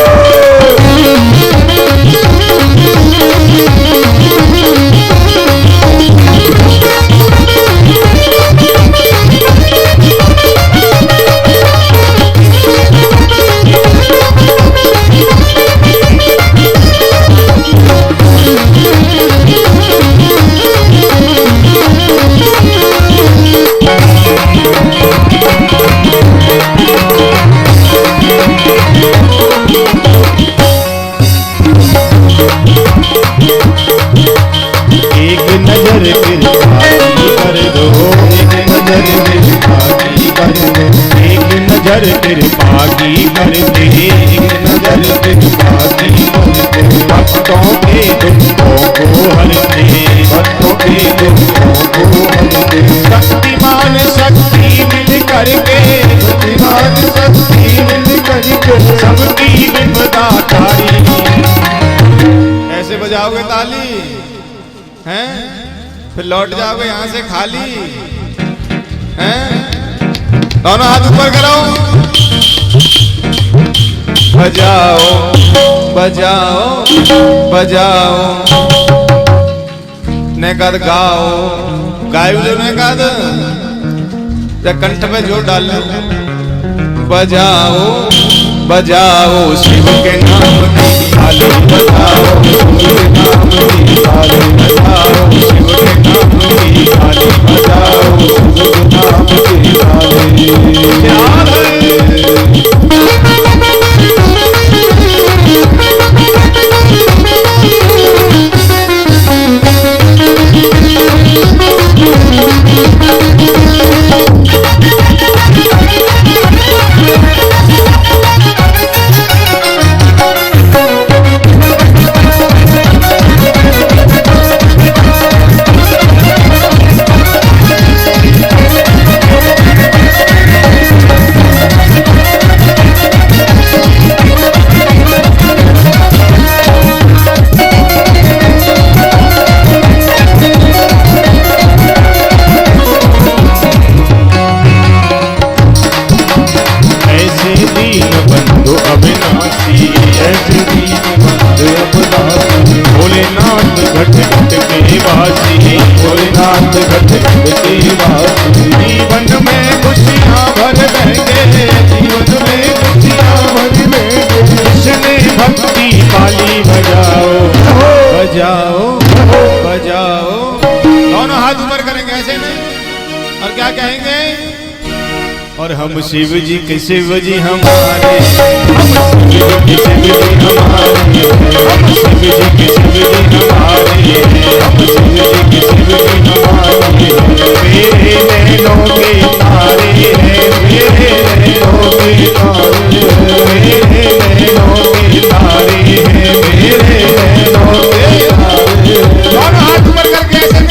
नजर कृपा की कर दे, एक नजर कृपा की कर दे, भक्तों के दुखों को हर दे, भक्तों के दुखों को हर दे। शक्तिमान शक्ति मिल करके, शक्तिमान शक्ति मिल करके, सबकी विपदा तारी। ऐसे बजाओगे ताली हैं, फिर लौट जाओगे यहाँ से खाली हैं। दोनों हाथ ऊपर करो, बजाओ बजाओ बजाओ, नेकद गाओ, गायो जो नेकद कंठ पे जोर डाल लो। बजाओ बजाओ शिव के नाम की थाली, बजाओ शिव के नाम की थाली, बजाओ शिव के नाम की थाली, बजाओ शिव के नाम की थाली। याद है भोलेनाथ घट घट के वासी, भोलेनाथ घट घट के वासी। जीवन में खुशियाँ भर देंगे, जीवन में खुशियाँ भर देंगे, जिसने भक्ति पाली। बजाओ बजाओ बजाओ, दोनों हाथ ऊपर करेंगे ऐसे में, और क्या कहेंगे? और हम शिव जी के शिव जी हमारे, हम शिव जी के शिव जी हमारे, हम शिव जी के शिव जी हमारे, हम शिव जी के शिव जी हमारे। मेरे नैनों के तारे हैं, मेरे नैनों के तारे, मेरे नैनों के तारे हैं, मेरे नैनों के तारे। दोनों हाथ ऊपर करके ऐसे,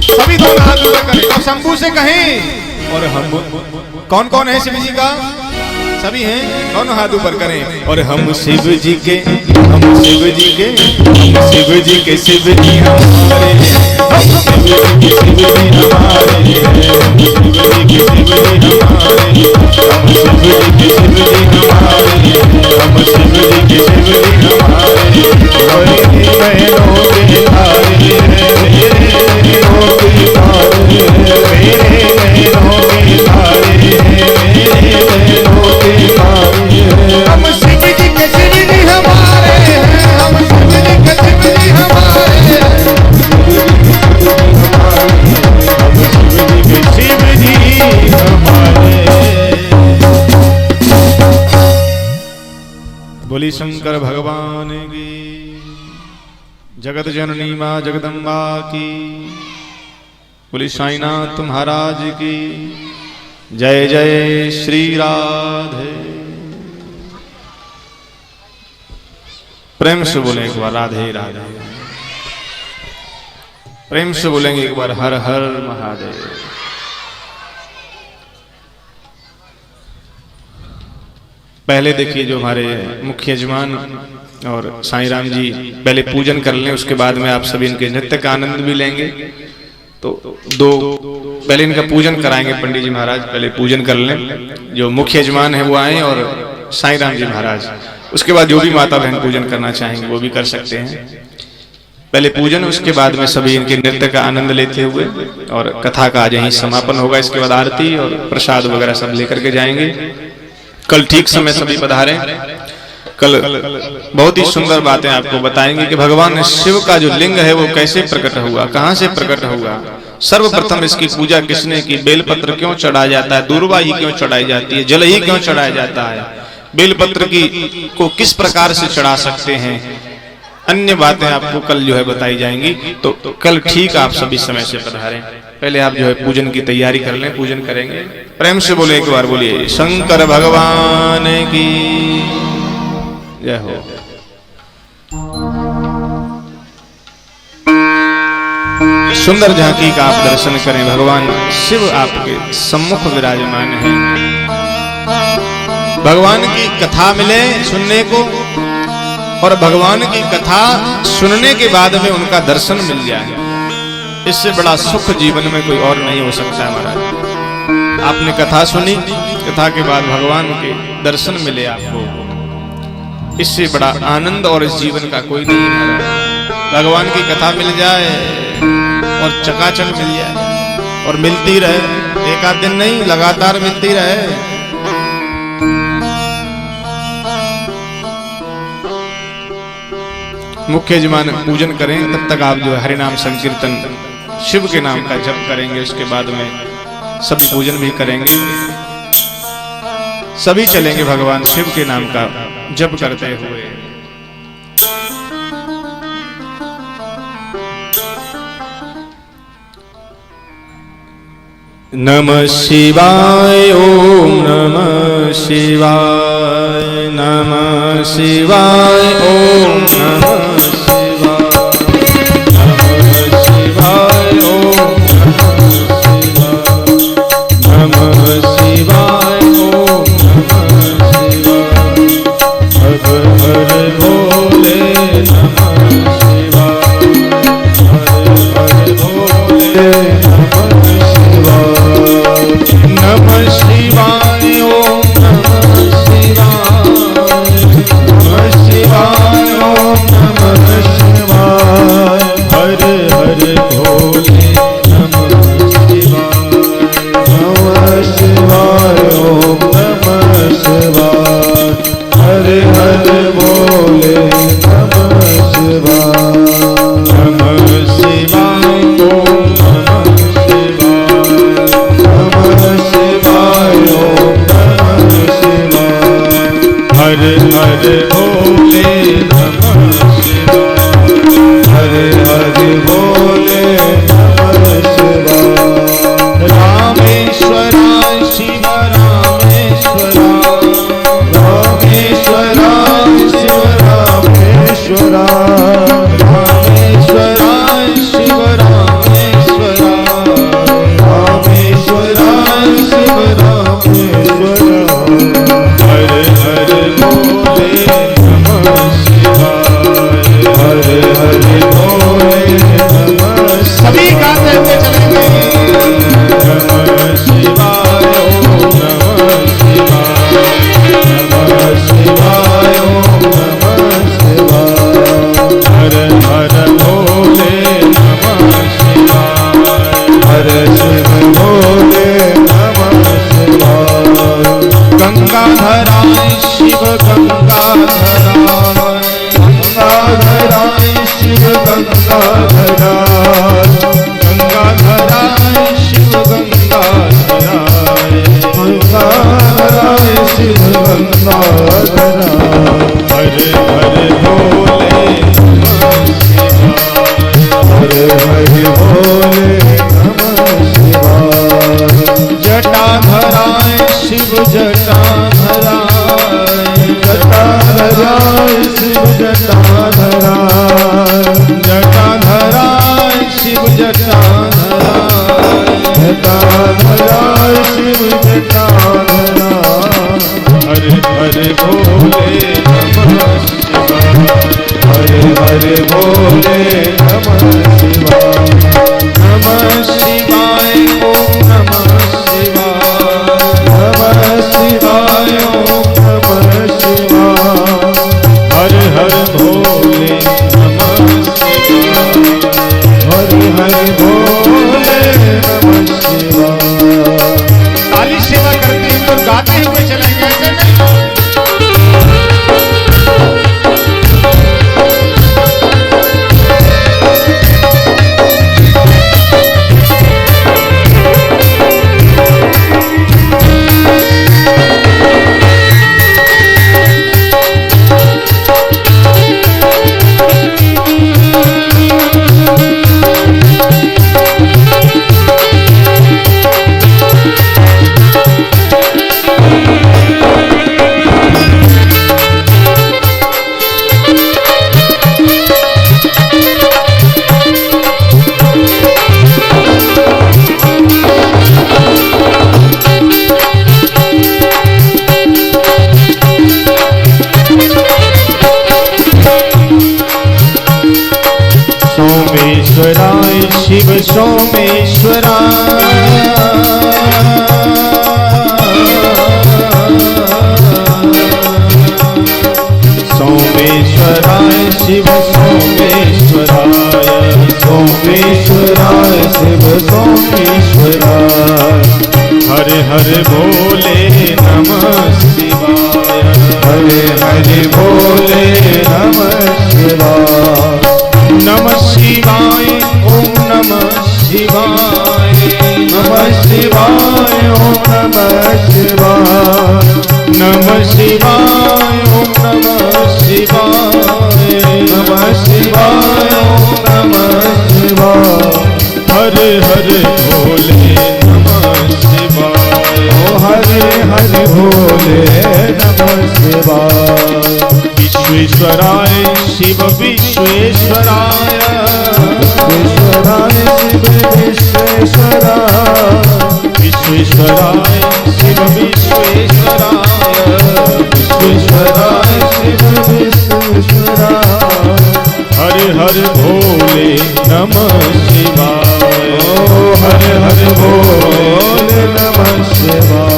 सभी दोनों हाथ ऊपर करें और शंभू से कहें। और हम कौन कौन है शिव जी का? सभी हैं, दोनों हाथ ऊपर करें। और हम शिव जी के, हम शिव जी के, हम शिव जी के शिव जी हमारे, हम शिव जी के शिव जी हमारे, हम शिव जी के शिव जी हमारे, हम शिव जी के शिव जी हमारे, हम शिव जी के शिव जी हमारे। मेरे नैनों के तारे, मेरे नैनों के तारे, मेरे नैनों के तारे, मेरे नैनों के तारे। हम शिव जी के शिव जी हमारे हैं, हम शिव जी के शिव जी हमारे, हम शिव जी के शिव जी हमारे। बोली शंकर भगवान की, जगत जननी मां जगदम्बा की, बोली साईनाथ महाराज की जय। जय श्री राधे। प्रेम से बोले एक बार राधे राधे। प्रेम से बोलेंगे एक बार हर हर महादेव। पहले देखिए जो हमारे मुख्य यजमान और साईं राम जी पहले पूजन कर लें, उसके बाद में आप सभी इनके नृत्य का आनंद भी लेंगे। तो पहले इनका पूजन कराएंगे पंडित जी महाराज, पहले पूजन कर लें। जो मुख्य यजमान है वो आए और साईं राम जी महाराज, उसके बाद जो भी माता बहन पूजन करना चाहेंगे वो भी कर सकते हैं। पहले पूजन, उसके बाद में सभी इनके नृत्य का आनंद लेते हुए और कथा का आज यहीं समापन होगा। इसके बाद आरती और प्रसाद वगैरह सब लेकर के जाएंगे। कल ठीक समय सभी पधारें। कल बहुत ही सुंदर बातें आपको बताएंगे कि भगवान शिव का जो लिंग है वो कैसे प्रकट हुआ, कहां से प्रकट हुआ। सर्वप्रथम इसकी पूजा किसने की, बेलपत्र क्यों चढ़ाया जाता है, दूर्वा ही क्यों चढ़ाई जाती है, जल ही क्यों चढ़ाया जाता है, बेलपत्र की को किस प्रकार से चढ़ा सकते हैं, अन्य बातें आपको कल जो है बताई जाएंगी। तो कल ठीक आप सभी समय से पधारें। पहले आप जो है पूजन की तैयारी कर लें, पूजन करेंगे। प्रेम से बोले एक बार, बोलिए शंकर भगवान की जय हो। सुंदर झांकी का आप दर्शन करें। भगवान शिव आपके सम्मुख विराजमान हैं। भगवान की कथा मिले सुनने को, और भगवान की कथा सुनने के बाद में उनका दर्शन मिल जाए, इससे बड़ा सुख जीवन में कोई और नहीं हो सकता है महाराज। आपने कथा सुनी, कथा के बाद भगवान के दर्शन मिले आपको, इससे बड़ा आनंद और इस जीवन का कोई नहीं है। भगवान की कथा मिल जाए और चकाचक मिल जाए और मिलती रहे, एक आध दिन नहीं, लगातार मिलती रहे। मुख्य यजमान पूजन करें, तब तक आप जो है हरिनाम संकीर्तन शिव के नाम का जप करेंगे। उसके बाद में सब पूजन भी करेंगे, सभी चलेंगे भगवान शिव के नाम का जप करते हुए। नमः शिवाय ओम नमः शिवाय, नमः शिवाय ओम नमः शिवाय ओम नमः शिवाय। भोले नमः शिवाय। नमः शिवाय ओम नमः शिवाय। नमः शिवाय ओम नमः शिवाय। हर हर भोले नमः शिवाय। हर हर भोले नमः शिवाय। ताली सेवा करते हैं तो गाते हुए चलेंगे, ऐसे नहीं। सोमेश्वराय शिव सोमेश्वराय शिव सोमेश्वराय। सोमेश्वराय शिव सोमेश्वराय। हर हर भोले नमः शिवाय। हरे हरे भोले नमः शिवाय। नमः शिवाय ओम नमः शिवाय। नमः शिवाय ओम नमः शिवाय। नमः शिवाय ओम नमः शिवाय। नमः शिवाय ओम नमः शिवाय। हर हर भोले नमः शिवाय। ओ हरे हरे भोले नमः शिवाय। विश्वेश्वराय शिव विश्वेश्वराय। विश्वेश्वराय शिव विश्वेश्वराय। विश्वेश्वराय शिव विश्वेश्वराय। विश्वेश्वराय शिव विश्वेश्वराय। हर हर भोले नमः शिवाय। ओ हरे हरे भोले नमः शिवाय।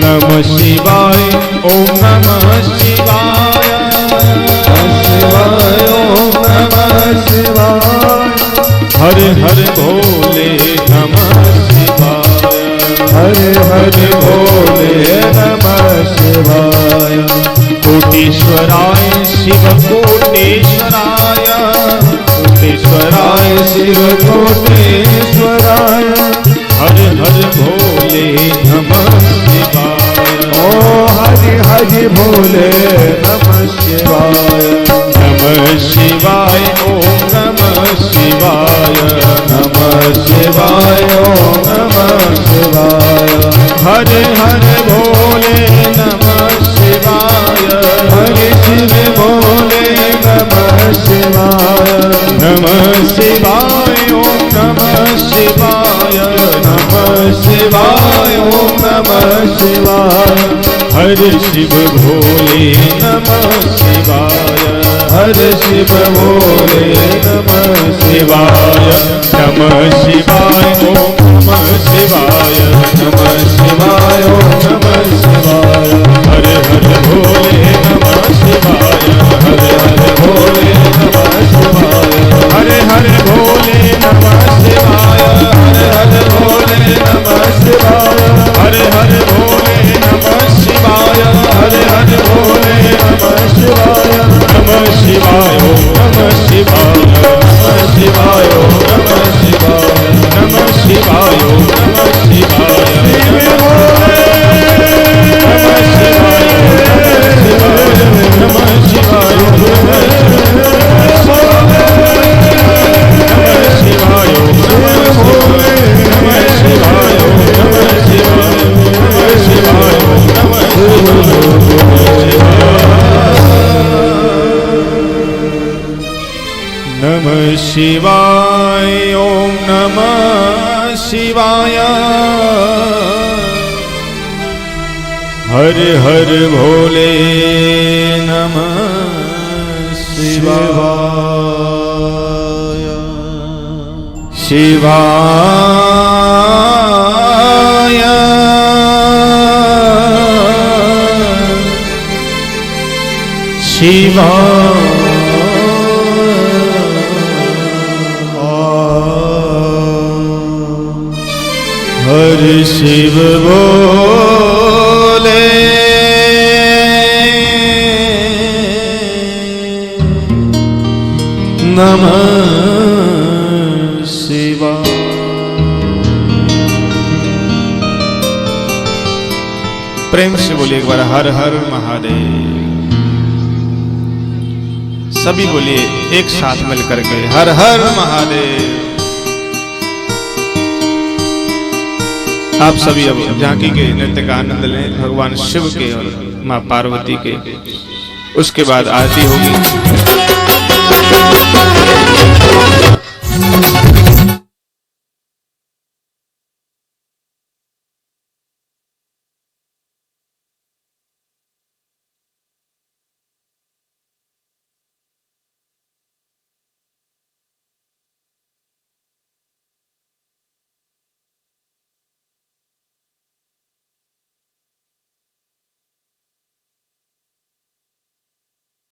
नमः शिवाय ओम नमः शिवाय। शिवाय ओम नमः शिवाय। हर हर भोले नमः शिवाय। हरे हरे भोले नमः शिवाय। कोटेश्वराय शिव कोटेश्वराय। कोटेश्वराय शिव कोटेश्वराय। हर हर भोले नमः शिवाय। ओ हरि हरि भोले नमः शिवाय। नमः शिवाय ओम नमः शिवाय। नमः शिवाय ओम नमः शिवाय। हर हर भोले नमः शिवाय। हरि शिव भोले नमः शिवाय। नमः शिवाय ओम नमः शिवाय। नमः शिवाय ओम नमः शिवाय। हर शिव भोले नमः शिवाय। हर शिव भोले नमः शिवाय। नमः शिवाय ओम नमः शिवाय। नमः शिवाय ओम नमः शिवाय। हर हर भोले नमः शिवाय। हर हर भोले नमः शिवाय। हर हर भोले नमः शिवाय। हर हर भोले नमः शिवाय। हर हर भोले नमः शिवाय। हर हर भोले नमः शिवाय। नमः शिवाय ओम नमः शिवाय। नमः शिवाय ओम नमः शिवाय। नमः शिवाय ओम नमः शिवाय। शिव भोले नमः शिवाय नमः शिवाय नमः शिवाय नमः शिवाय नमः शिवाय नमः शिवाय नमः शिवाय नमः शिवाय ओम नमः शिवाय। हर हर भोले नमः शिवाय शिवाय हरि शिव बोले नमः शिवाय। प्रेम से बोलिए एक बार हर हर महादेव। सभी बोलिए एक साथ मिलकर के हर हर महादेव। आप सभी अब झांकी के नृत्य का आनंद लें भगवान शिव के और मां पार्वती के। उसके बाद आरती होगी।